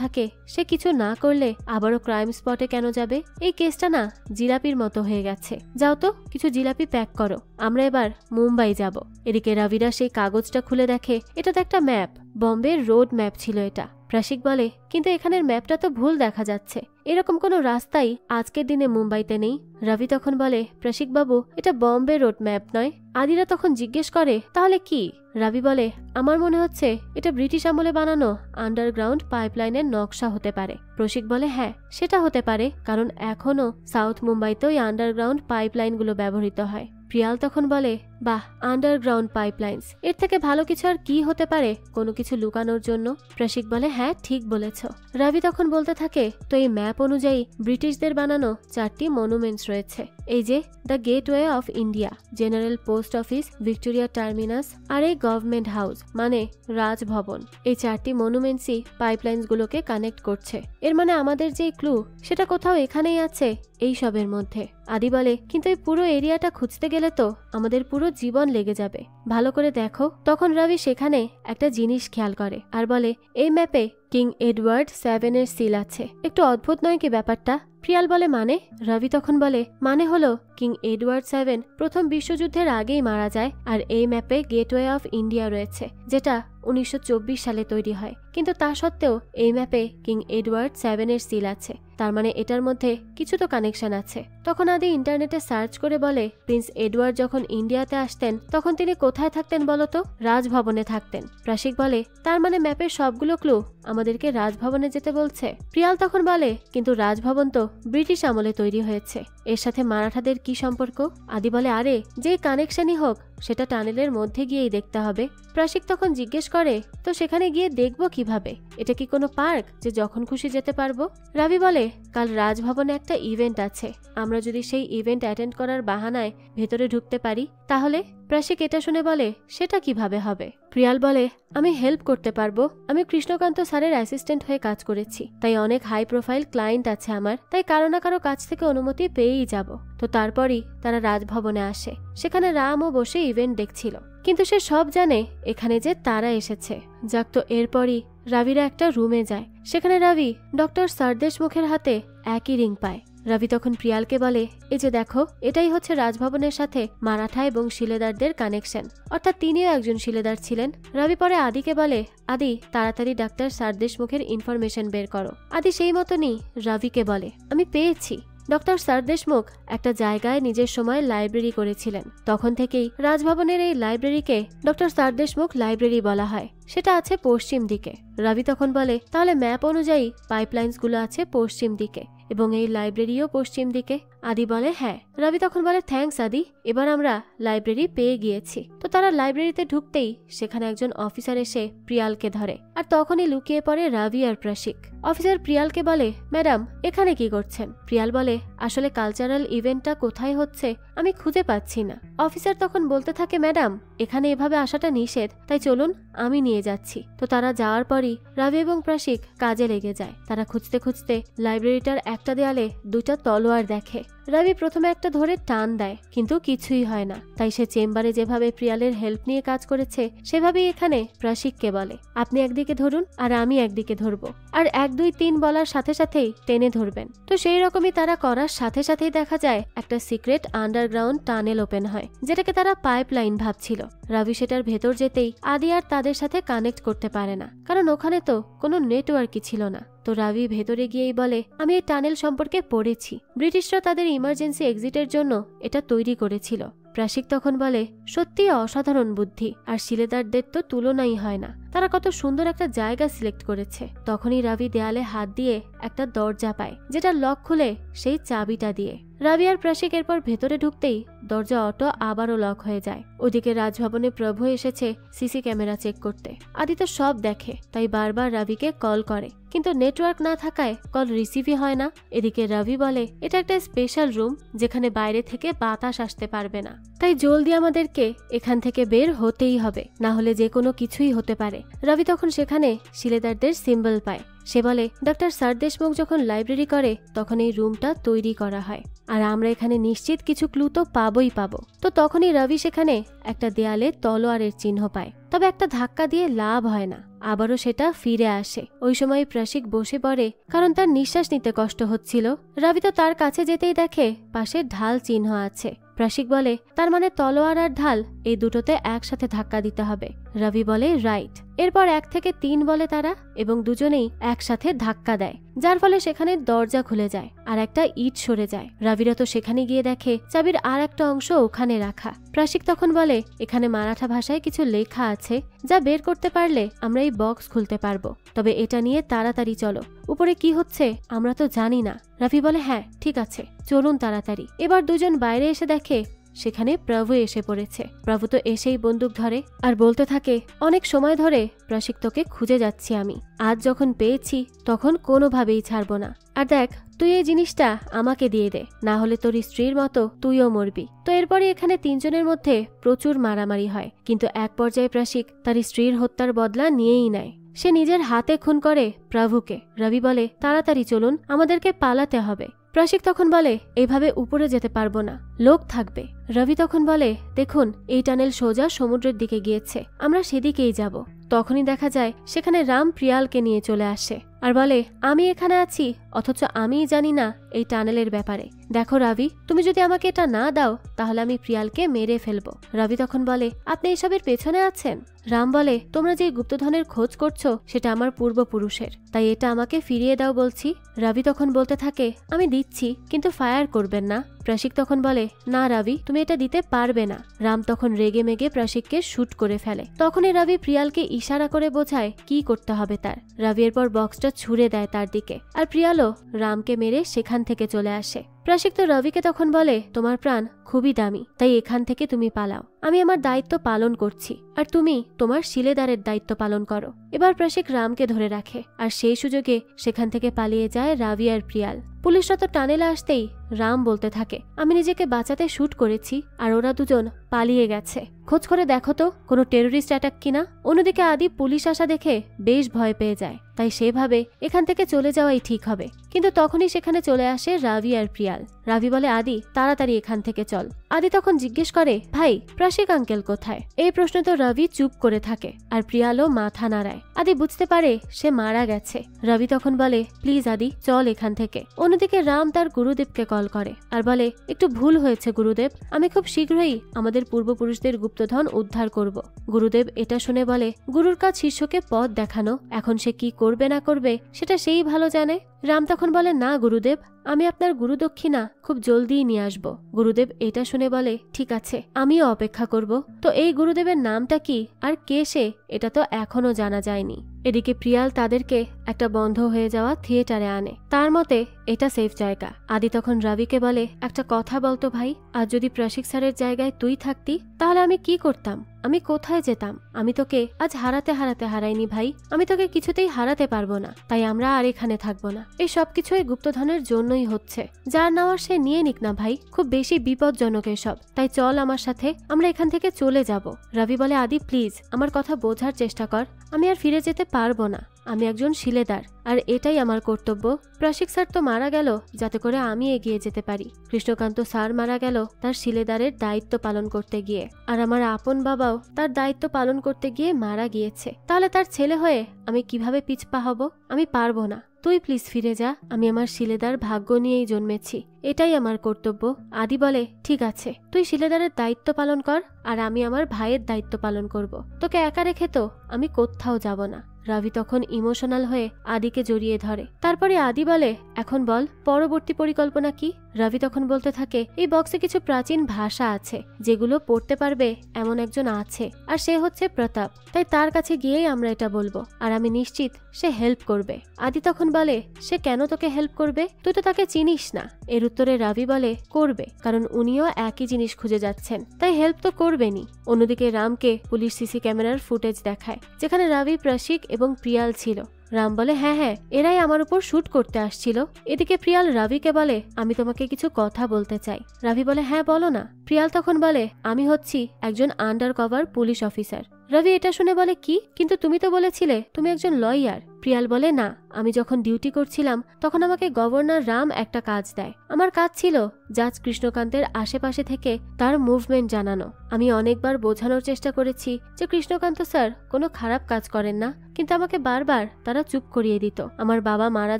থাকে, সে কিছু না করলে আবারও ক্রাইম স্পটে কেন যাবে? এই কেসটা না জিলাপির মতো হয়ে গেছে। যাও তো কিছু জিলাপি প্যাক করো, আমরা এবার মুম্বাই যাব। এদিকে রবিরা সেই কাগজটা খুলে দেখে এটা তো একটা ম্যাপ, বম্বের রোড ম্যাপ ছিল এটা। প্রাশিক বলে, কিন্তু এখানের ম্যাপটা তো ভুল দেখা যাচ্ছে, এরকম কোনো রাস্তাই আজকের দিনে মুম্বাইতে নেই। রবি তখন বলে, প্রাশিক বাবু এটা বম্বে রোড ম্যাপ নয়। আদিরা তখন জিজ্ঞেস করে, তাহলে কি? রবি বলে, আমার মনে হচ্ছে এটা ব্রিটিশ আমলে বানানো আন্ডারগ্রাউন্ড পাইপলাইনের নকশা হতে পারে। প্রশিক বলে, হ্যাঁ সেটা হতে পারে, কারণ এখনো সাউথ মুম্বাইতেও এই আন্ডারগ্রাউন্ড পাইপলাইনগুলো ব্যবহৃত হয়। প্রিয়াল তখন বলে, বাহ, আন্ডারগ্রাউন্ড পাইপলাইন্স, এর থেকে ভালো কিছু আর কি হতে পারে কোনো কিছু লুকানোর জন্য? প্রশিক বলে, হ্যাঁ ঠিক বলেছ। রবি তখন বলতে থাকে, তো এই ম্যাপ অনুযায়ী ব্রিটিশদের বানানো 4টি মনুমেন্টস রয়েছে। এই যে the gateway of India, general post office, Victoria terminus আর এই গভর্নমেন্ট হাউস মানে রাজভবন। এই 4টি মনুমেন্টসই পাইপলাইন্স গুলোকে কানেক্ট করছে। এর মানে আমাদের যে ক্লু সেটা কোথাও এখানেই আছে এই সবের মধ্যে। আদি বলে, কিন্তু এই পুরো এরিয়াটা খুঁজতে গেলে তো আমাদের পুরো জীবন লেগে যাবে, ভালো করে দেখো। তখন রবি সেখানে একটা জিনিস খেয়াল করে আর বলে, এই ম্যাপে কিং এডওয়ার্ড 7 সিল আছে। একটু অদ্ভুত নয় কি ব্যাপারটা? প্রিয়াল বলে, মানে? রবি তখন বলে, মানে হলো কিং এডওয়ার্ড 7 প্রথম বিশ্বযুদ্ধের আগেই মারা যায়, আর এই ম্যাপে গেটওয়ে অফ ইন্ডিয়া রয়েছে যেটা 1924 সালে তৈরি হয়। কিন্তু তা সত্ত্বেও এই ম্যাপে কিং এডওয়ার্ড 7 সিল আছে, তার মানে এটার মধ্যে কিছু তো কানেকশন আছে। তখন আদি ইন্টারনেটে সার্চ করে বলে, প্রিন্স এডওয়ার্ড যখন ইন্ডিয়াতে আসতেন তখন তিনি কোথায় থাকতেন বলতো? রাজভবনে থাকতেন। প্রাশিক বলে, তার মানে ম্যাপের সবগুলো ক্লু আমাদেরকে রাজভবনে যেতে বলছে। প্রিয়াল তখন বলে, কিন্তু রাজভবন তো ব্রিটিশ আমলে তৈরি হয়েছে, এর সাথে মারাঠাদের কি সম্পর্ক? আদি বলে, আরে যে কানেকশনই হোক সেটা টানেলের মধ্যে গিয়েই দেখতে হবে। প্রাশিক তখন জিজ্ঞেস করে, তো সেখানে গিয়ে দেখবো কিভাবে? এটা কি কোনো পার্ক যে যখন খুশি যেতে পারবো? রবি বলে, কাল রাজভবনে একটা ইভেন্ট আছে, আমরা যদি সেই ইভেন্ট অ্যাটেন্ড করার বাহানায় ভেতরে ঢুকতে পারি তাহলে। প্রাশিক এটা শুনে বলে, সেটা কিভাবে হবে? প্রিয়াল বলে, আমি হেল্প করতে পারবো, আমি কৃষ্ণকান্ত স্যারের অ্যাসিস্ট্যান্ট হয়ে কাজ করেছি, তাই অনেক হাই প্রোফাইল ক্লায়েন্ট আছে আমার, তাই কারো না কারো কাছ থেকে অনুমতি পেয়েই যাব। তো তারপরই তারা রাজভবনে আসে। সেখানে রামও বসে ইভেন্ট দেখছিল, কিন্তু সে সব জানে এখানে যে তারা এসেছে। যাক, তো এরপরই রবিরা একটা রুমে যায়। সেখানে রবি ডক্টর সরদেশমুখের হাতে একই রিং পায়। রবি তখন প্রিয়ালকে বলে, এই যে দেখো, এটাই হচ্ছে রাজভবনের সাথে মারাঠা এবং শিলেদারদের কানেকশন, অর্থাৎ তিনিও একজন শিলেদার ছিলেন। রবি পরে আদিকে বলে, আদি তাড়াতাড়ি ডাক্তার সরদেশমুখের ইনফরমেশন বের করো। আদি সেই মতনই রবিকে বলে, আমি পেয়েছি। ডক্টর সরদেশমুখ একটা জায়গায় নিজের সময় লাইব্রেরি করেছিলেন, তখন থেকেই রাজভবনের এই লাইব্রেরিকে ডক্টর সরদেশমুখ লাইব্রেরি বলা হয়। সেটা আছে পশ্চিম দিকে। রবি তখন বলে, তাহলে ম্যাপ অনুযায়ী পাইপলাইন্স গুলো আছে পশ্চিম দিকে এবং এই লাইব্রেরিও পশ্চিম দিকে। আদি বলে, হ্যাঁ। রবি তখন বলে, থ্যাঙ্কস আদি, এবার আমরা লাইব্রেরি পেয়ে গিয়েছি। তো তারা লাইব্রেরিতে ঢুকতেই সেখানে একজন অফিসার এসে প্রিয়ালকে ধরে, আর তখনই লুকিয়ে পড়ে রবি আর প্রাশিক। অফিসার প্রিয়ালকে বলে, ম্যাডাম এখানে কি করছেন? প্রিয়াল বলে, আসলে কালচারাল ইভেন্টটা কোথায় হচ্ছে আমি খুঁজে পাচ্ছি না। অফিসার তখন বলতে থাকে, ম্যাডাম এখানে এভাবে আসাটা নিষেধ, তাই চলুন আমি নিয়ে যাচ্ছি। তো তারা যাওয়ার পরই রবি এবং প্রাশিক কাজে লেগে যায়। তারা খুঁজতে খুঁজতে লাইব্রেরিটার একটা দেয়ালে 2টা তলোয়ার দেখে, রাবি প্রথমে একটা ধরে টান দেয়, কিন্তু কিছুই হয় না। তাই সে চেম্বারে যেভাবে প্রিয়ালের হেল্প নিয়ে কাজ করেছে সেভাবেই এখানে প্রাশিককে বলে, আপনি একদিকে ধরুন আর আমি একদিকে ধরবো, আর 1 2 3 বলার সাথে সাথেই টেনে ধরবেন। তো সেই রকমই তারা করার সাথে সাথেই দেখা যায় একটা সিক্রেট আন্ডারগ্রাউন্ড টানেল ওপেন হয়, যেটাকে তারা পাইপলাইন ভাবছিল। রাবি সেটার ভেতর যেতেই আদি আর তাদের সাথে কানেক্ট করতে পারে না, কারণ ওখানে তো কোনো নেটওয়ার্কই ছিল না। তো রাবি ভেতরে গিয়েই বলে, আমি এই টানেল সম্পর্কে পড়েছি, ব্রিটিশরা তাদের ইমার্জেন্সি এক্সিটের জন্য এটা তৈরি করেছিল। প্রাশিক তখন বলে, সত্যি অসাধারণ বুদ্ধি, আর শিলেদারদের তো তুলনাই হয় না, তারা কত সুন্দর একটা জায়গা সিলেক্ট করেছে। তখনই রাবি দেয়ালে হাত দিয়ে একটা দরজা পায়, যেটা লক খুলে সেই চাবিটা দিয়ে। রাবি আর প্রাশিক এরপর ভেতরে ঢুকতেই দরজা অটো আবারও লক হয়ে যায়। ওদিকে রাজভবনে প্রভু এসেছে সিসি ক্যামেরা চেক করতে। আদি তো সব দেখে, তাই বারবার রাবিকে কল করে, কিন্তু নেটওয়ার্ক না থাকায় কল রিসিভই হয় না। এদিকে রাবি বলে, এটা একটা স্পেশাল রুম, যেখানে বাইরে থেকে বাতাস আসতে পারবে না, তাই জলদি আমাদেরকে এখান থেকে বের হতেই হবে, না হলে যে কোনো কিছুই হতে পারে। রাবি তখন সেখানে শিলেদারদের সিম্বল পায়। সে বলে, ডক্টর স্যার দেশমুখ যখন লাইব্রেরি করে তখন এই রুমটা তৈরি করা হয়, আর আমরা এখানে নিশ্চিত কিছু ক্লু তো পাবোই পাবো। তো তখনই রবি সেখানে একটা দেয়ালে তলোয়ারের চিহ্ন পায়, তবে একটা ধাক্কা দিয়ে লাভ হয় না, আবারও সেটা ফিরে আসে। ওই সময় প্রাশিক বসে পড়ে, কারণ তার নিঃশ্বাস নিতে কষ্ট হচ্ছিল। রবি তো তার কাছে যেতেই দেখে পাশে ঢাল চিহ্ন আছে। প্রাশিক বলে, তার মানে তলোয়ার আর ঢাল এই দুটোতে একসাথে ধাক্কা দিতে হবে। রবি বলে, রাইট। এরপর 1 থেকে 3 বলে তারা, এবং দুজনেই একসাথে ধাক্কা দেয়, যার ফলে সেখানে দরজা খুলে যায় আর একটা ইট সরে যায়। রবিরা তো সেখানে গিয়ে দেখে চাবির আর একটা অংশ ওখানে রাখা। প্রাশিক তখন বলে, এখানে মারাঠা ভাষায় কিছু লেখা আছে, যা বের করতে পারলে আমরা এই বক্স খুলতে পারবো, তবে এটা নিয়ে তাড়াতাড়ি চলো, উপরে কি হচ্ছে আমরা তো জানি না। রবি বলে, হ্যাঁ ঠিক আছে, চলুন তাড়াতাড়ি। এবার দুজন বাইরে এসে দেখে সেখানে প্রভু এসে পড়েছে। প্রভু তো এসেই বন্দুক ধরে আর বলতে থাকে, অনেক সময় ধরে প্রাশিক তোকে খুঁজে যাচ্ছি আমি, আজ যখন পেয়েছি তখন কোনোভাবেই ছাড়বো না। আর দেখ, তুই এই জিনিসটা আমাকে দিয়ে দে, না হলে তোর স্ত্রীর মতো তুইও মরবি। তো এরপরে এখানে 3 জনের মধ্যে প্রচুর মারামারি হয়, কিন্তু এক পর্যায়ে প্রাশিক তার স্ত্রীর হত্যার বদলা নিয়েই নেয়। সে নিজের হাতে খুন করে প্রভুকে। রবি বলে, তাড়াতাড়ি চলুন, আমাদেরকে পালাতে হবে। প্রাশিক তখন বলে, এভাবে উপরে যেতে পারবো না, লোক থাকবে। রবি তখন বলে, দেখুন এই টানেল সোজা সমুদ্রের দিকে গিয়েছে, আমরা সেদিকেই যাব। তখনই দেখা যায় সেখানে রাম প্রিয়ালকে নিয়ে চলে আসে আর বলে, আমি এখানে আছি, অথচ আমিই জানি না এই টানেলের ব্যাপারে। দেখো রবি, তুমি যদি আমাকে এটা না দাও তাহলে আমি প্রিয়ালকে মেরে ফেলবো। রবি তখন বলে, আপনি এসবের পেছনে আছেন? রাম বলে, তোমরা যে গুপ্তধনের খোঁজ করছো সেটা আমার পূর্বপুরুষের, তাই এটা আমাকে ফিরিয়ে দাও বলছি। রবি তখন বলতে থাকে, আমি দিচ্ছি, কিন্তু ফায়ার করবেন না। প্রাশিক তখন বলে, না রবি, তুমি এটা দিতে পারবে না। রাম তখন রেগে মেগে প্রাশিককে শুট করে ফেলে। তখনই রবি প্রিয়ালকে ইশারা করে বোঝায় কি করতে হবে তার। রবি এরপর বক্সটা ছুড়ে দেয় তার দিকে, আর প্রিয়ালও রামকে মেরে সেখান থেকে চলে আসে। প্রাশিক তো রবিকে তখন বলে, তোমার প্রাণ খুবই দামি, তাই এখান থেকে তুমি পালাও, আমি আমার দায়িত্ব পালন করছি, আর তুমি তোমার শিলেদারের দায়িত্ব পালন করো। এবার প্রাশিক রামকে ধরে রাখে, আর সেই সুযোগে সেখান থেকে পালিয়ে যায় রবি আর প্রিয়াল। পুলিশরা তো টানেলে আসতেই রাম বলতে থাকে, আমি নিজেকে বাঁচাতে শুট করেছি, আর ওরা দুজন পালিয়ে গেছে, খোঁজ করে দেখো তো কোনো টেরোরিস্ট অ্যাটাক কিনা। অন্যদিকে আদি পুলিশ আসা দেখে বেশ ভয় পেয়ে যায়, তাই সেভাবে এখান থেকে চলে যাওয়াই ঠিক হবে। কিন্তু তখনই সেখানে চলে আসে রবি আর প্রিয়াল। রবি বলে, আদি তাড়াতাড়ি এখান থেকে চল। আদি তখন জিজ্ঞেস করে, ভাই প্রাশিক আঙ্কেল কোথায়? এই প্রশ্নে তো রবি চুপ করে থাকে, আর প্রিয়ালও মাথা নাড়ায়। আদি বুঝতে পারে সে মারা গেছে। রবি তখন বলে, প্লিজ আদি চল এখান থেকে। অন্যদিকে রাম তার গুরুদেবকে কল করে আর বলে, একটু ভুল হয়েছে গুরুদেব, আমি খুব শীঘ্রই আমাদের পূর্বপুরুষদের গুপ্তধন উদ্ধার করব। গুরুদেব এটা শুনে বলে, গুরুর কাজ শিষ্যকে পথ দেখানো, এখন সে কি করবে না করবে সেটা সেই ভালো জানে। রাম তখন বলে, না গুরুদেব, আমি আপনার গুরুদক্ষিণা খুব জলদিই নিয়ে আসবো। গুরুদেব এটা শুনে বলে, ঠিক আছে, আমিও অপেক্ষা করব। তো এই গুরুদেবের নামটা কি আর কে সে, এটা তো এখনো জানা যায়নি। এদিকে প্রিয়াল তাদেরকে একটা বন্ধ হয়ে যাওয়া থিয়েটারে আনে, তার মতে এটা সেফ জায়গা। আদি তখন রবিকে বলে, একটা কথা বলতো ভাই, আজ যদি প্রাশিক স্যারের জায়গায় তুই থাকতি তাহলে আমি কি করতাম, আমি কোথায় যেতাম? আমি তোকে আজ হারাতে হারাতে হারাইনি ভাই, আমি তোকে কিছুতেই হারাতে পারবো না, তাই আমরা আর এখানে থাকবো না। এই সবকিছু এই গুপ্তধনের জন্যই হচ্ছে, যার নেওয়ার সে নিয়ে নিক না ভাই, খুব বেশি বিপজ্জনক এসব, তাই চল আমার সাথে, আমরা এখান থেকে চলে যাব। রবি বলে, আদি প্লিজ আমার কথা বোঝার চেষ্টা কর, আমি আর ফিরে যেতে পারবো না। আমি একজন শিলেদার, আর এটাই আমার কর্তব্য। প্রশিক স্যার তো মারা গেল যাতে করে আমি এগিয়ে যেতে পারি। কৃষ্ণকান্ত স্যার মারা গেল তার শিলেদারের দায়িত্ব পালন করতে গিয়ে, আর আমার আপন বাবাও তার দায়িত্ব পালন করতে গিয়ে মারা গিয়েছে। তাহলে তার ছেলে হয়ে আমি কিভাবে পিছপা হব? আমি পারবো না। তুই প্লিজ ফিরে যা। আমি আমার শিলেদার ভাগ্য নিয়েই জন্মেছি, এটাই আমার কর্তব্য। আদি বলে, ঠিক আছে, তুই শিলেদারের দায়িত্ব পালন কর, আর আমি আমার ভাইয়ের দায়িত্ব পালন করব। তোকে একা রেখে তো আমি কোথাও যাব না। রবি তখন ইমোশনাল হয়ে আদিকে জড়িয়ে ধরে। তারপরে আদি বলে, এখন বল পরবর্তী পরিকল্পনা কি? রবি তখন বলতে থাকে, এই বক্সে কিছু প্রাচীন ভাষা আছে যেগুলো পড়তে পারবে এমন একজন আছে, আর সে হচ্ছে প্রতাপ। তাই তার কাছে গিয়েই আমরা এটা বলবো, আর আমি নিশ্চিত সে হেল্প করবে। আদি তখন বলে, সে কেন তোকে হেল্প করবে? তুই তো তাকে চিনিস না। এর উত্তরে রবি বলে, করবে, কারণ উনিও একই জিনিস খুঁজে যাচ্ছেন, তাই হেল্প তো করবেনই। অন্যদিকে রামকে পুলিশ সিসি ক্যামেরার ফুটেজ দেখায় যেখানে রবি, প্রশিক এবং প্রিয়াল ছিল। রাম বলে, হ্যাঁ হ্যাঁ, এরাই আমার উপর শুট করতে আসছিল। এদিকে প্রিয়াল রবিকে বলে, আমি তোমাকে কিছু কথা বলতে চাই। রবি বলে, হ্যাঁ বলো না। প্রিয়াল তখন বলে, আমি হচ্ছি একজন আন্ডার কভার পুলিশ অফিসার। রবি এটা শুনে বলে, কি? কিন্তু তুমি তো বলেছিলে তুমি একজন লয়ার। প্রিয়াল বলে, না, আমি যখন ডিউটি করছিলাম তখন আমাকে গভর্নর রাম একটা কাজ দেয়। আমার কাজ ছিল জাজ কৃষ্ণকান্তের আশেপাশে থেকে তার মুভমেন্ট জানানো। আমি অনেকবার বোঝানোর চেষ্টা করেছি যে কৃষ্ণকান্ত স্যার কোনো খারাপ কাজ করেন না, কিন্তু আমাকে বারবার তারা চুপ করিয়ে দিত। আমার বাবা মারা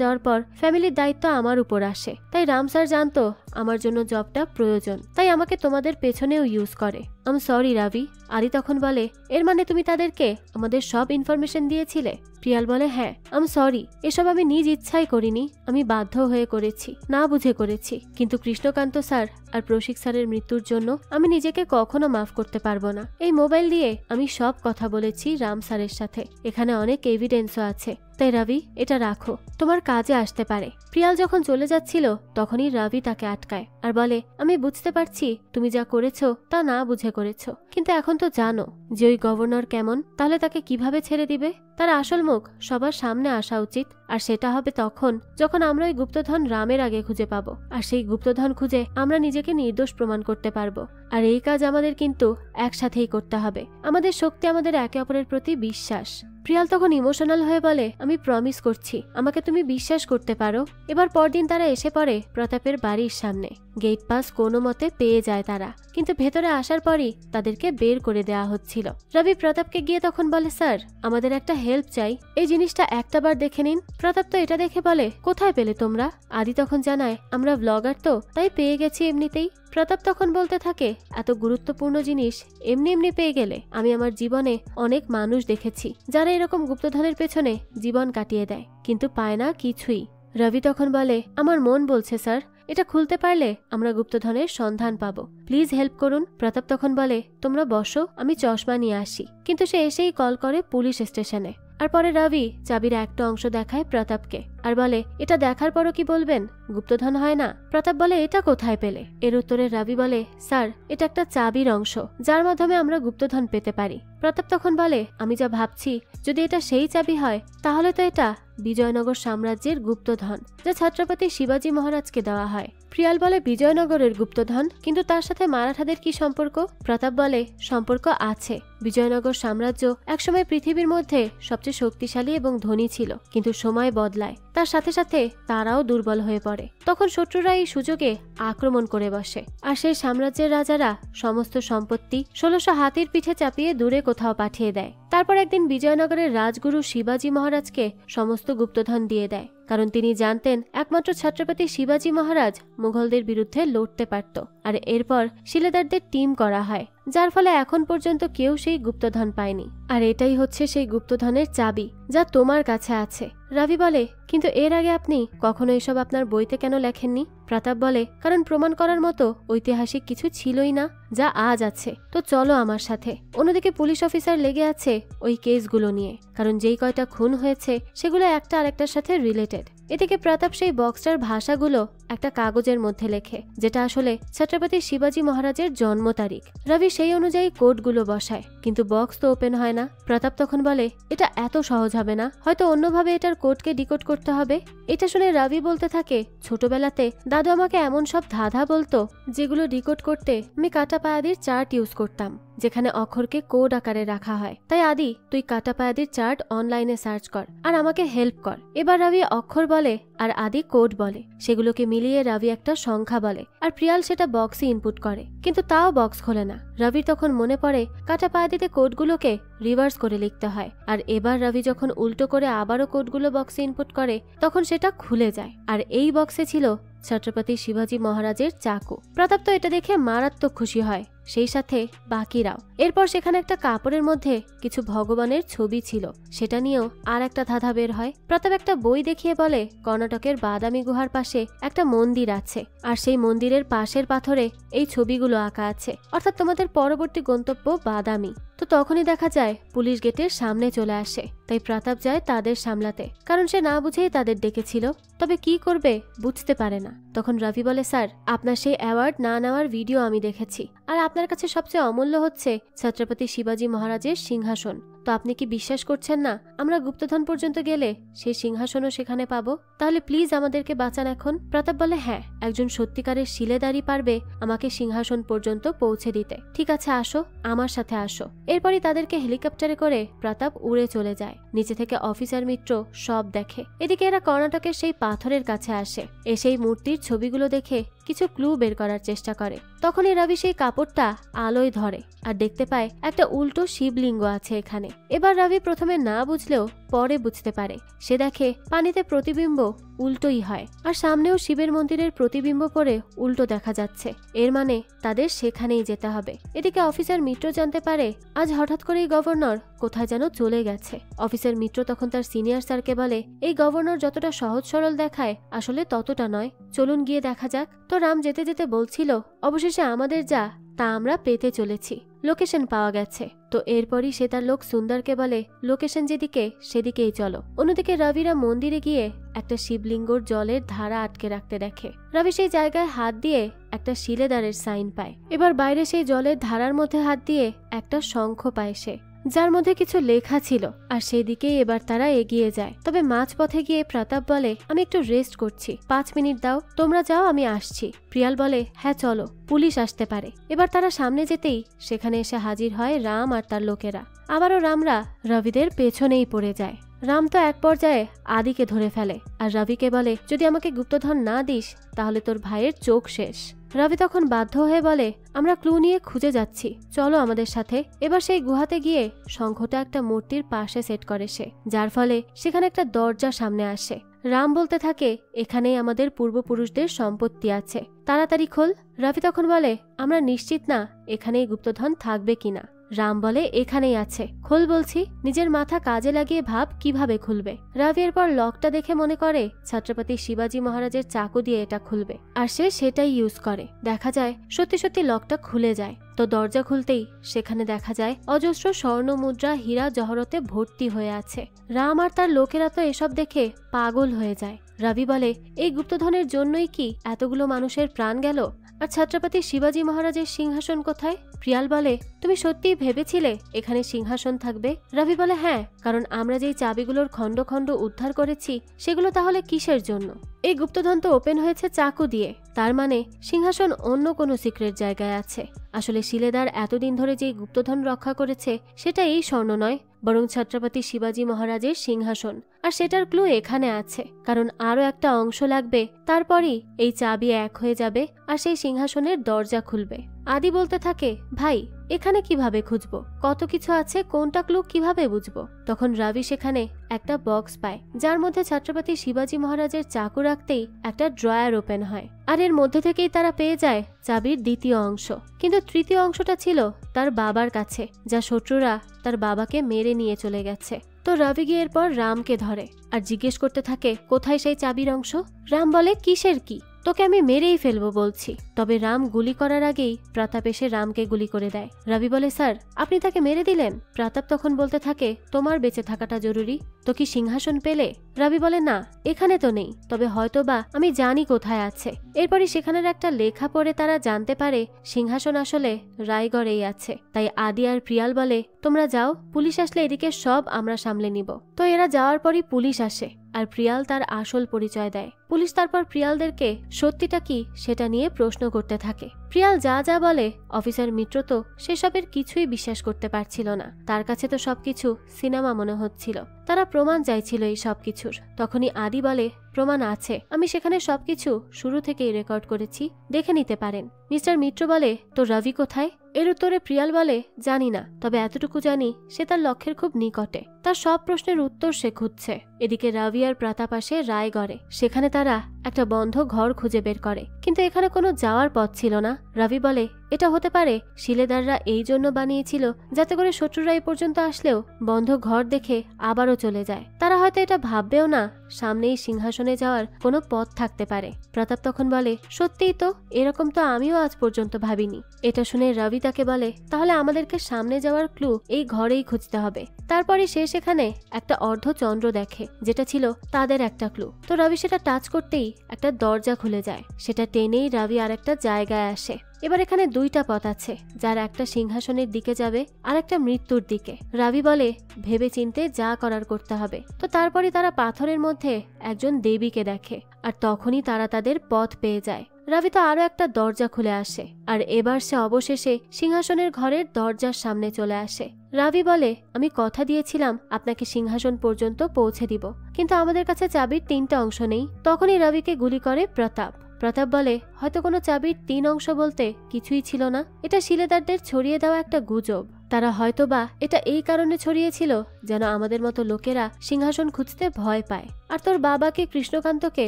যাওয়ার পর ফ্যামিলির দায়িত্ব আমার উপর আসে, তাই রাম স্যার জানতো আমার জন্য জবটা প্রয়োজন, তাই আমাকে তোমাদের পেছনেও ইউজ করে। আম সরি রবি। আদি তখন বলে, এর মানে তুমি তাদেরকে আমাদের সব ইনফরমেশন দিয়েছিলে? প্রিয়াল বলে, হ্যাঁ, আম সরি, এসব আমি নিজ ইচ্ছাই করিনি, আমি বাধ্য হয়ে করেছি, না বুঝে করেছি। কিন্তু কৃষ্ণকান্ত স্যার আর প্রশিক স্যারের মৃত্যুর জন্য আমি নিজেকে কখনো মাফ করতে পারবো না। এই মোবাইল দিয়ে আমি সব কথা বলেছি রাম স্যারের সাথে, এখানে অনেক এভিডেন্সও আছে, তাই রবি এটা রাখো, তোমার কাজে আসতে পারে। প্রিয়াল যখন চলে যাচ্ছিল তখনই রবি তাকে আটকায় আর বলে, আমি বুঝতে পারছি তুমি যা করেছো তা না বুঝে করেছো, কিন্তু এখন তো জানো যে ওই গভর্নর কেমন, তাহলে তাকে কিভাবে ছেড়ে দিবে? তার আসল মুখ সবার সামনে আসা উচিত, আর সেটা হবে তখন যখন আমরা ওই গুপ্তধন রামের আগে খুঁজে পাবো, আর সেই গুপ্তধন খুঁজে আমরা নিজেকে নির্দোষ প্রমাণ করতে পারবো। আর এই কাজ আমাদের কিন্তু একসাথেই করতে হবে। আমাদের শক্তি আমাদের একে অপরের প্রতি বিশ্বাস। প্রিয়াল তখন ইমোশনাল হয়ে বলে, আমি প্রমিস করছি আমাকে তুমি বিশ্বাস করতে পারো। এবার পরদিন তারা এসে পড়ে প্রতাপের বাড়ির সামনে। গেট পাস কোনো মতে পেয়ে যায় তারা, কিন্তু ভেতরে আসার পরই তাদেরকে বের করে দেওয়া হচ্ছিল। রবি প্রতাপকে গিয়ে তখন বলে, স্যার আমাদের একটা হেল্প চাই, এই জিনিসটা একটাবার দেখে নিন। প্রতাপ তো এটা দেখে বলে, কোথায় পেলে তোমরা? আদি তখন জানায়, আমরা ব্লগার তো, তাই পেয়ে গেছি এমনিতেই। প্রতাপ তখন বলতে থাকে, এত গুরুত্বপূর্ণ জিনিস এমনি এমনি পেয়ে গেলে? আমি আমার জীবনে অনেক মানুষ দেখেছি যারা এরকম গুপ্তধনের পেছনে জীবন কাটিয়ে দেয়, কিন্তু পায় না কিছুই। রবি তখন বলে, আমার মন বলছে স্যার, এটা খুলতে পারলে আমরা গুপ্তধনের সন্ধান পাবো, প্লিজ হেল্প করুন। প্রতাপ তখন বলে, তোমরা বসো, আমি চশমা নিয়ে আসি। কিন্তু সে এসেই কল করে পুলিশ স্টেশনে। আর পরে রবি চাবির একটা অংশ দেখায় প্রতাপকে আর বলে, এটা দেখার পরও কি বলবেন গুপ্তধন হয় না? প্রতাপ বলে, এটা কোথায় পেলে? এর উত্তরে রবি বলে, স্যার এটা একটা চাবির অংশ যার মাধ্যমে আমরা গুপ্তধন পেতে পারি। প্রতাপ তখন বলে, আমি যা ভাবছি যদি এটা সেই চাবি হয় তাহলে তো এটা বিজয়নগর সাম্রাজ্যের গুপ্তধন যা ছত্রপতি শিবাজী মহারাজকে দেওয়া হয়। প্রিয়াল বলে, বিজয়নগরের গুপ্তধন, কিন্তু তার সাথে মারাঠাদের কি সম্পর্ক? প্রতাপ বলে, সম্পর্ক আছে। বিজয়নগর সাম্রাজ্য একসময় পৃথিবীর মধ্যে সবচেয়ে শক্তিশালী এবং ধনী ছিল, কিন্তু সময় বদলায়, তার সাথে সাথে তারাও দুর্বল হয়ে পড়ে। তখন শত্রুরা এই সুযোগে আক্রমণ করে বসে, আর সেই সাম্রাজ্যের রাজারা সমস্ত সম্পত্তি 1600 হাতির পিঠে চাপিয়ে দূরে কোথাও পাঠিয়ে দেয়। তারপর একদিন বিজয়নগরের রাজগুরু শিবাজী মহারাজকে সমস্ত গুপ্তধন দিয়ে দেয়, কারণ তিনি জানতেন একমাত্র ছত্রপতি শিবাজী মহারাজ মুঘলদের বিরুদ্ধে লড়তে পারত। আর এরপর শিলেদারদের টিম করা হয়, যার ফলে এখন পর্যন্ত কেউ সেই গুপ্তধন পায়নি। আর এটাই হচ্ছে সেই গুপ্তধনের চাবি যা তোমার কাছে আছে। রবি বলে, কিন্তু এর আগে আপনি কখনো এসব আপনার বইতে কেন লেখেননি? প্রতাপ বলে, কারণ প্রমাণ করার মতো ঐতিহাসিক কিছু ছিলই না যা আজ আছে, তো চলো আমার সাথে। অন্যদিকে পুলিশ অফিসার লেগে আছে ওই কেসগুলো নিয়ে, কারণ যেই কয়টা খুন হয়েছে সেগুলো একটা আরেকটার সাথে রিলেটেড। এদিকে প্রতাপ সেই বক্সটার ভাষাগুলো একটা কাগজের মধ্যে লেখে, যেটা আসলে ছত্রপতি শিবাজী মহারাজের জন্ম তারিখ। রবি সেই অনুযায়ী কোডগুলো বসায়, কিন্তু বক্স তো ওপেন হয় না। প্রতাপ তখন বলে, এটা এত সহজ হবে না, হয়তো অন্যভাবে এটার কোডকে ডিকোড করতে হবে। এটা শুনে রবি বলতে থাকে, ছোটবেলাতে দাদু আমাকে এমন সব ধাঁধা বলতো যেগুলো ডিকোড করতে আমি কাটা পায়াদির চার্ট ইউজ করতাম। যেখানে অক্ষরকে কোড আকারে রাখা হয়। তাই আদি, তুই কাটাপায়াদির চার্ট অনলাইনে সার্চ কর আর আমাকে হেল্প কর। এবার রাভি অক্ষর বলে আর আদি কোড বলে। সেগুলোকে মিলিয়ে রাভি একটা সংখ্যা বলে আর প্রিয়াল সেটা বক্সে ইনপুট করে, কিন্তু তাও বক্স খোলে না। রাভির তখন মনে পড়ে কাটাপায়াদিতে কোডগুলোকে রিভার্স করে লিখতে হয়। আর এবার রাভি যখন উল্টো করে আবারও কোডগুলো বক্সে ইনপুট করে তখন সেটা খুলে যায়। আর এই বক্সে ছিল ছত্রপতি শিবাজি মহারাজের চাকু। প্রতাপ তো এটা দেখে মারাত্মক খুশি হয়, সেই সাথে বাকিরাও। এরপর সেখানে একটা কাপড়ের মধ্যে কিছু ভগবানের ছবি ছিল, সেটা নিয়েও আর একটা ধাঁধা বের হয়। প্রতাপ একটা বই দেখিয়ে বলে কর্ণাটকের বাদামি গুহার পাশে একটা মন্দির আছে আর সেই মন্দিরের পাশের পাথরে এই ছবিগুলো আঁকা আছে, অর্থাৎ তোমাদের পরবর্তী গন্তব্য বাদামি। তো তখনই দেখা যায় পুলিশ গেটের সামনে চলে আসে। তাই প্রতাপ যায় তাদের সামলাতে, কারণ সে না বুঝেই তাদের ডেকেছিল, তবে কি করবে বুঝতে পারে না। তখন রবি বলে, স্যার আপনার সেই অ্যাওয়ার্ড না নেওয়ার ভিডিও আমি দেখেছি, আর আপনার কাছে সবচেয়ে অমূল্য হচ্ছে ছত্রপতি শিবাজি মহারাজের সিংহাসন। তো আপনি কি বিশ্বাস করছেন না আমরা গুপ্তধন পর্যন্ত গেলে সেই সিংহাসনও সেখানে পাবো? তাহলে প্লিজ আমাদেরকে বাঁচান এখন। প্রতাপ বলে, হ্যাঁ, একজন সত্যিকারের শিলেদারি পারবে আমাকে সিংহাসন পর্যন্ত পৌঁছে দিতে। ঠিক আছে, আসো, আমার সাথে আসো। এরপরই তাদেরকে হেলিকপ্টারে করে প্রতাপ উড়ে চলে যায়। নিচে থেকে অফিসার মিত্র সব দেখে। এদিকে এরা কর্ণাটকের সেই পাথরের কাছে আসে, সেই মূর্তির ছবিগুলো দেখে কিছু ক্লু বের করার চেষ্টা করে। তখনই রবি সেই কাপড়টা আলোয় ধরে আর দেখতে পায় একটা উল্টো শিবলিঙ্গ আছে এখানে। এবার রবি প্রথমে না বুঝলেও পরে বুঝতে পারে। সে দেখে পানিতে প্রতিবিম্ব উল্টোই হয়, আর সামনেও শিবের মন্দিরের প্রতিবিম্ব পরে উল্টো দেখা যাচ্ছে। এর মানে তাদের সেখানেই যেতে হবে। এদিকে অফিসার মিত্র জানতে পারে আজ হঠাৎ করেই গভর্নর কোথায় যেন চলে গেছে। অফিসার মিত্র তখন তার সিনিয়র স্যারকে বলে, এই গভর্নর যতটা সহজ সরল দেখায় আসলে ততটা নয়, চলুন গিয়ে দেখা যাক। তো রাম যেতে যেতে বলছিল, অবশেষে আমাদের যা তা আমরা পেতে চলেছি, লোকেশন পাওয়া গেছে। তো এরপরই সে তার লোক সুন্দরকে বলে, লোকেশন যেদিকে সেদিকেই চলো। অন্যদিকে রবিরা মন্দিরে গিয়ে একটা শিবলিঙ্গর জলের ধারা আটকে রাখতে দেখে। রবি সেই জায়গায় হাত দিয়ে একটা শিলেদারের সাইন পায়। এবার বাইরে সেই জলের ধারার মধ্যে হাত দিয়ে একটা শঙ্খ পায় সে, যার মধ্যে কিছু লেখা ছিল, আর সেদিকেই এবার তারা এগিয়ে যায়। তবে মাঝপথে গিয়ে প্রতাপ বলে, আমি একটু রেস্ট করছি, 5 মিনিট দাও, তোমরা যাও, আমি আসছি। প্রিয়াল বলে, হ্যাঁ চলো, পুলিশ আসতে পারে। এবার তারা সামনে যেতেই সেখানে এসে হাজির হয় রাম আর তার লোকেরা। আবারও রামরা রবিদের পেছনেই পড়ে যায়। রাম তো এক পর্যায়ে আদিকে ধরে ফেলে আর রবিকে বলে, যদি আমাকে গুপ্তধন না দিস তাহলে তোর ভাইয়ের চোখ শেষ। রবি তখন বাধ্য হয়ে বলে, আমরা ক্লু নিয়ে খুঁজে যাচ্ছি, চলো আমাদের সাথে। এবার সেই গুহাতে গিয়ে শঙ্খটা একটা মূর্তির পাশে সেট করে সে, যার ফলে সেখানে একটা দরজা সামনে আসে। রাম বলতে থাকে, এখানেই আমাদের পূর্বপুরুষদের সম্পত্তি আছে, তাড়াতাড়ি খোল। রবি তখন বলে, আমরা নিশ্চিত না এখানেই গুপ্তধন থাকবে কিনা। রাম বলে, এখানেই আছে, খোল বলছি। নিজের মাথা কাজে লাগিয়ে ভাব কিভাবে খুলবে। রবি এরপর লকটা দেখে মনে করে ছত্রপতি শিবাজি মহারাজের চাকু দিয়ে এটা খুলবে, আর সে সেটাই ইউজ করে। দেখা যায় সত্যি সত্যি লকটা খুলে যায়। তো দরজা খুলতেই সেখানে দেখা যায় অজস্র স্বর্ণ মুদ্রা হীরা জহরতে ভর্তি হয়ে আছে। রাম আর তার লোকেরা তো এসব দেখে পাগল হয়ে যায়। রবি বলে, এই গুপ্তধনের জন্যই কি এতগুলো মানুষের প্রাণ গেল? আর ছত্রপতি শিবাজি মহারাজের সিংহাসন কোথায়? প্রিয়াল বলে, তুমি সত্যিই ভেবেছিলে এখানে সিংহাসন থাকবে? রবি বলে, হ্যাঁ, কারণ আমরা যেই চাবিগুলোর খণ্ড খণ্ড উদ্ধার করেছি সেগুলো তাহলে কিসের জন্য? এই গুপ্তধন তো ওপেন হয়েছে চাকু দিয়ে, তার মানে সিংহাসন অন্য কোনো সিক্রেট জায়গায় আছে। আসলে শিলেদার এতদিন ধরে যেই গুপ্তধন রক্ষা করেছে সেটা এই স্বর্ণ নয়, বরং ছত্রপতি শিবাজি মহারাজের সিংহাসন। আর সেটার ক্লু এখানে আছে, কারণ আরো একটা অংশ লাগবে, তারপরই এই চাবি এক হয়ে যাবে আর সেই সিংহাসনের দরজা খুলবে। আদি বলতে থাকে, ভাই এখানে কিভাবে খুঁজবো? কত কিছু আছে, কোনটা ক্লু কিভাবে বুঝবো? তখন রবি সেখানে একটা বক্স পায়, যার মধ্যে ছত্রপতি শিবাজি মহারাজের চাকু রাখতেই একটা ড্রয়ার ওপেন হয়, আর এর মধ্যে থেকেই তারা পেয়ে যায় চাবির দ্বিতীয় অংশ। কিন্তু তৃতীয় অংশটা ছিল তার বাবার কাছে, যা শত্রুরা তার বাবাকে মেরে নিয়ে চলে গেছে। তো রবি গিয়ে এরপর রামকে ধরে আর জিজ্ঞেস করতে থাকে, কোথায় সেই চাবির অংশ? রাম বলে, কিসের কি? তোকে আমি মেরেই ফেলবো বলছি। তবে রাম গুলি করার আগেই প্রতাপ এসে রামকে গুলি করে দেয়। রবি বলে, স্যার আপনি তাকে মেরে দিলেন? প্রতাপ তখন বলতে থাকে, তোমার বেঁচে থাকাটা জরুরি, তো কি সিংহাসন পেলে? রবি বলে, না, এখানে তো নেই, তবে হয়তোবা আমি জানি কোথায় আছে। এরপরই সেখানের একটা লেখা পড়ে তারা জানতে পারে সিংহাসন আসলে রায়গড়েই আছে। তাই আদি আর প্রিয়াল বলে, তোমরা যাও, পুলিশ আসলে এদিকে সব আমরা সামলে নিব। তো এরা যাওয়ার পরই পুলিশ আসে আর প্রিয়াল তার আসল পরিচয় দেয়। পুলিশ তারপর প্রিয়ালদেরকে সত্যিটা কি সেটা নিয়ে প্রশ্ন করতে থাকে। প্রিয়াল যা যা বলে অফিসার মিত্র তো সেসবের কিছুই বিশ্বাস করতে পারছিল না। তার কাছে তো সবকিছু সিনেমা মনে হচ্ছিল। তারা প্রমাণ চাইছিল এই সবকিছুর। তখনই আদি বলে, প্রমাণ আছে, আমি সেখানে সবকিছু শুরু থেকেই রেকর্ড করেছি, দেখে নিতে পারেন। মিস্টার মিত্র বলে, তো রবি কোথায়? এর উত্তরে প্রিয়াল বলে, জানি না, তবে এতটুকু জানি সে তার লক্ষ্যের খুব নিকটে। তার সব প্রশ্নের উত্তর সে খুঁজছে। এদিকে রবি আর প্রতাপ আসে রায়গড়ে। সেখানে তারা একটা বন্ধ ঘর খুঁজে বের করে, কিন্তু এখানে কোনো যাওয়ার পথ ছিল না। রবি বলে, এটা হতে পারে শিলেদাররা এই জন্য বানিয়েছিল যাতে করে শত্রুরা এই পর্যন্ত আসলেও বন্ধ ঘর দেখে আবারও চলে যায়। তারা হয়তো এটা ভাববেও না সামনেই সিংহাসনে যাওয়ার কোনো পথ থাকতে পারে। প্রতাপ তখন বলে, সত্যিই তো, এরকম তো আমিও আজ পর্যন্ত ভাবিনি। এটা শুনে রবি তাকে বলে, তাহলে আমাদেরকে সামনে যাওয়ার ক্লু এই ঘরেই খুঁজতে হবে। তারপরে সে সেখানে একটা অর্ধচন্দ্র দেখে, যেটা ছিল তাদের একটা ক্লু। তো রবি সেটা টাচ করতেই একটা দরজা খুলে যায়। সেটা টেনেই রবি আর একটা জায়গায় আসে। এবার এখানে দুইটা পথ আছে, যার একটা সিংহাসনের দিকে যাবে আর একটা মৃত্যুর দিকে। রবি বলে, ভেবে চিনতে যা করার করতে হবে। তো তারপরে তারা পাথরের মধ্যে একজন দেবীকে দেখে, আর তখনই তারা তাদের পথ পেয়ে যায়। রবি তো আরো একটা দরজা খুলে আসে, আর এবার সে অবশেষে সিংহাসনের ঘরের দরজার সামনে চলে আসে। রবি বলে, আমি কথা দিয়েছিলাম আপনাকে সিংহাসন পর্যন্ত পৌঁছে দিব, কিন্তু আমাদের কাছে চাবির 3টা অংশ নেই। তখনই রবিকে গুলি করে প্রতাপ। প্রতাপ বলে, হয়তো কোনো চাবির 3 অংশ বলতে কিছুই ছিল না, এটা শিলেদারদের ছড়িয়ে দেওয়া একটা গুজব। তারা হয়তোবা এটা এই কারণে ছড়িয়েছিল যেন আমাদের মতো লোকেরা সিংহাসন খুঁজতে ভয় পায়। আর তোর বাবাকে কৃষ্ণকান্তকে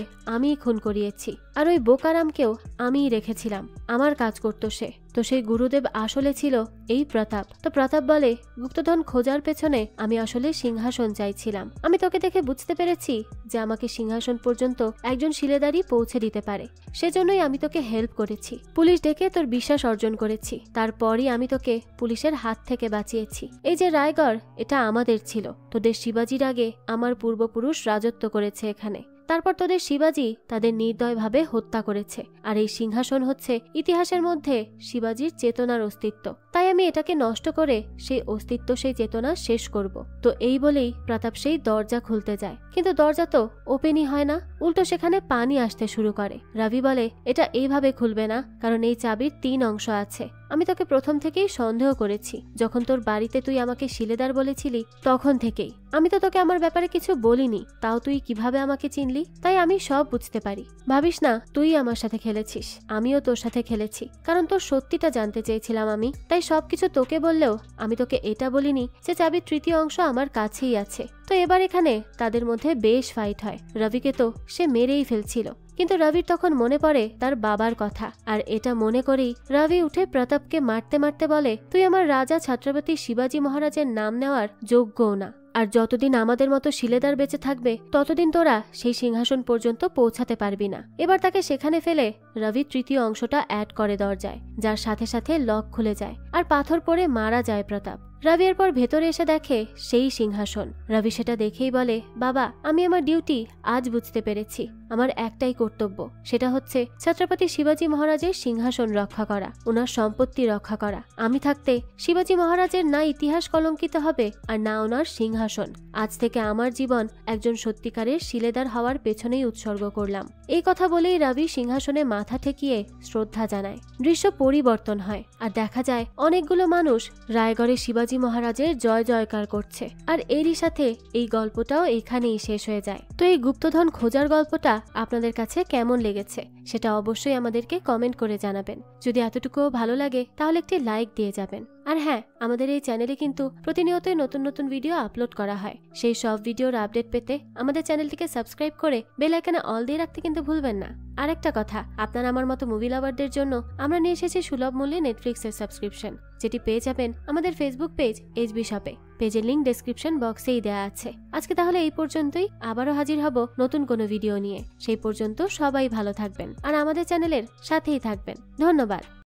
আমিই খুন করিয়েছি, আর ওই বোকারামকেও আমিই রেখেছিলাম। আমার কাজ করতো সে। তো সেই গুরুদেব আসলে ছিল এই প্রতাপ। তো প্রতাপ বলে, গুপ্তধন খোঁজার পেছনে আমি আসলে সিংহাসন চাইছিলাম। আমি তোকে দেখে বুঝতে পেরেছি যে আমাকে সিংহাসন পর্যন্ত একজন শিলেদারই পৌঁছে দিতে পারে, সেজন্যই আমি তোকে হেল্প করেছি। পুলিশ ডেকে তোর বিশ্বাস অর্জন করেছি, তারপরই আমি তোকে পুলিশের হাত থেকে বাঁচিয়েছি। এই যে রায়গড়, এটা আমাদের ছিল। তোদের শিবাজির আগে আমার পূর্বপুরুষ রাজত্ব করেছে এখানে। তারপর তোদের শিবাজি তাদের নির্দয়ভাবে হত্যা করেছে, আর এই সিংহাসন হচ্ছে ইতিহাসের মধ্যে শিবাজির চেতনার অস্তিত্ব। তাই আমি এটাকে নষ্ট করে সেই অস্তিত্ব, সেই চেতনা শেষ করব। তো এই বলেই প্রতাপ সেই দরজা খুলতে যায়, কিন্তু দরজা তো ওপেনই হয় না, উল্টো সেখানে পানি আসতে শুরু করে। রবি বলে, এটা এইভাবে খুলবে না, কারণ এই চাবির 3 অংশ আছে। আমি তোকে প্রথম থেকেই সন্দেহ করেছি। যখন তোর বাড়িতে তুই আমাকে শিলেদার বলেছিলি তখন থেকেই। আমি তো তোকে আমার ব্যাপারে কিছু বলিনি, তাও তুই কিভাবে আমাকে চিনলি? তাই আমি সব বুঝতে পারি। ভাবিস না তুই আমার সাথে খেলেছিস, আমিও তোর সাথে খেলেছি, কারণ তোর সত্যিটা জানতে চেয়েছিলাম আমি। তাই সবকিছু তোকে বললেও আমি তোকে এটা বলিনি যে চাবির 3য় অংশ আমার কাছেই আছে। তো এবার এখানে তাদের মধ্যে বেশ ফাইট হয়। রবিকে তো সে মেরেই ফেলছিল, কিন্তু রবির তখন মনে পড়ে তার বাবার কথা, আর এটা মনে করেই রবি উঠে প্রতাপকে মারতে মারতে বলে, তুই আমার রাজা ছত্রপতি শিবাজি মহারাজের নাম নেওয়ার যোগ্যও না, আর যতদিন আমাদের মতো শিলেদার বেঁচে থাকবে ততদিন তোরা সেই সিংহাসন পর্যন্ত পৌঁছাতে পারবি না। এবার তাকে সেখানে ফেলে রবি 3য় অংশটা অ্যাড করে দরজায়, যার সাথে সাথে লক খুলে যায়, আর পাথর পড়ে মারা যায় প্রতাপ। রবি এরপর ভেতরে এসে দেখে সেই সিংহাসন। রবি সেটা দেখেই বলে, বাবা, আমি আমার ডিউটি আজ বুঝতে পেরেছি। আমার একটাই কর্তব্য, সেটা হচ্ছে ছত্রপতি শিবাজি মহারাজের সিংহাসন রক্ষা করা, ওনার সম্পত্তি রক্ষা করা। আমি থাকতে শিবাজি মহারাজের না ইতিহাস কলঙ্কিত হবে, আর না ওনার সিংহাসন। আজ থেকে আমার জীবন একজন সত্যিকারের শিলেদার হওয়ার পেছনেই উৎসর্গ করলাম। এই কথা বলেই রবি সিংহাসনে মাথা ঠেকিয়ে শ্রদ্ধা জানায়। দৃশ্য পরিবর্তন হয়, আর দেখা যায় অনেকগুলো মানুষ রায়গড়ে শিবাজি মহারাজের জয় জয়কার করছে। আর এরই সাথে এই গল্পটাও এখানেই শেষ হয়ে যায়। তো এই গুপ্তধন খোঁজার গল্পটা আপনাদের কাছে কেমন লেগেছে সেটা অবশ্যই আমাদেরকে কমেন্ট করে জানাবেন। যদি এতটুকুও ভালো লাগে তাহলে একটি লাইক দিয়ে যাবেন। আর হ্যাঁ, আমাদের এই চ্যানেলে কিন্তু প্রতিনিয়তই নতুন নতুন ভিডিও আপলোড করা হয়। সেই সব ভিডিওর আপডেট পেতে আমাদের চ্যানেলটিকে সাবস্ক্রাইব করে বেল আইকনে অল দিয়ে রাখতে কিন্তু ভুলবেন না। আরেকটা কথা, আপনারা আমার মতো মুভি লাভারদের জন্য আমরা নিয়ে এসেছি সুলভ মূল্যে নেটফ্লিক্সের সাবস্ক্রিপশন, যেটি পেয়ে যাবেন আমাদের ফেসবুক পেজ এইচবি শপে। পেজের লিংক ডেসক্রিপশন বক্সেই দেওয়া আছে। আজকে তাহলে এই পর্যন্তই, আবারও হাজির হব নতুন কোনো ভিডিও নিয়ে। সেই পর্যন্ত সবাই ভালো থাকবেন আর আমাদের চ্যানেলের সাথেই থাকবেন। ধন্যবাদ।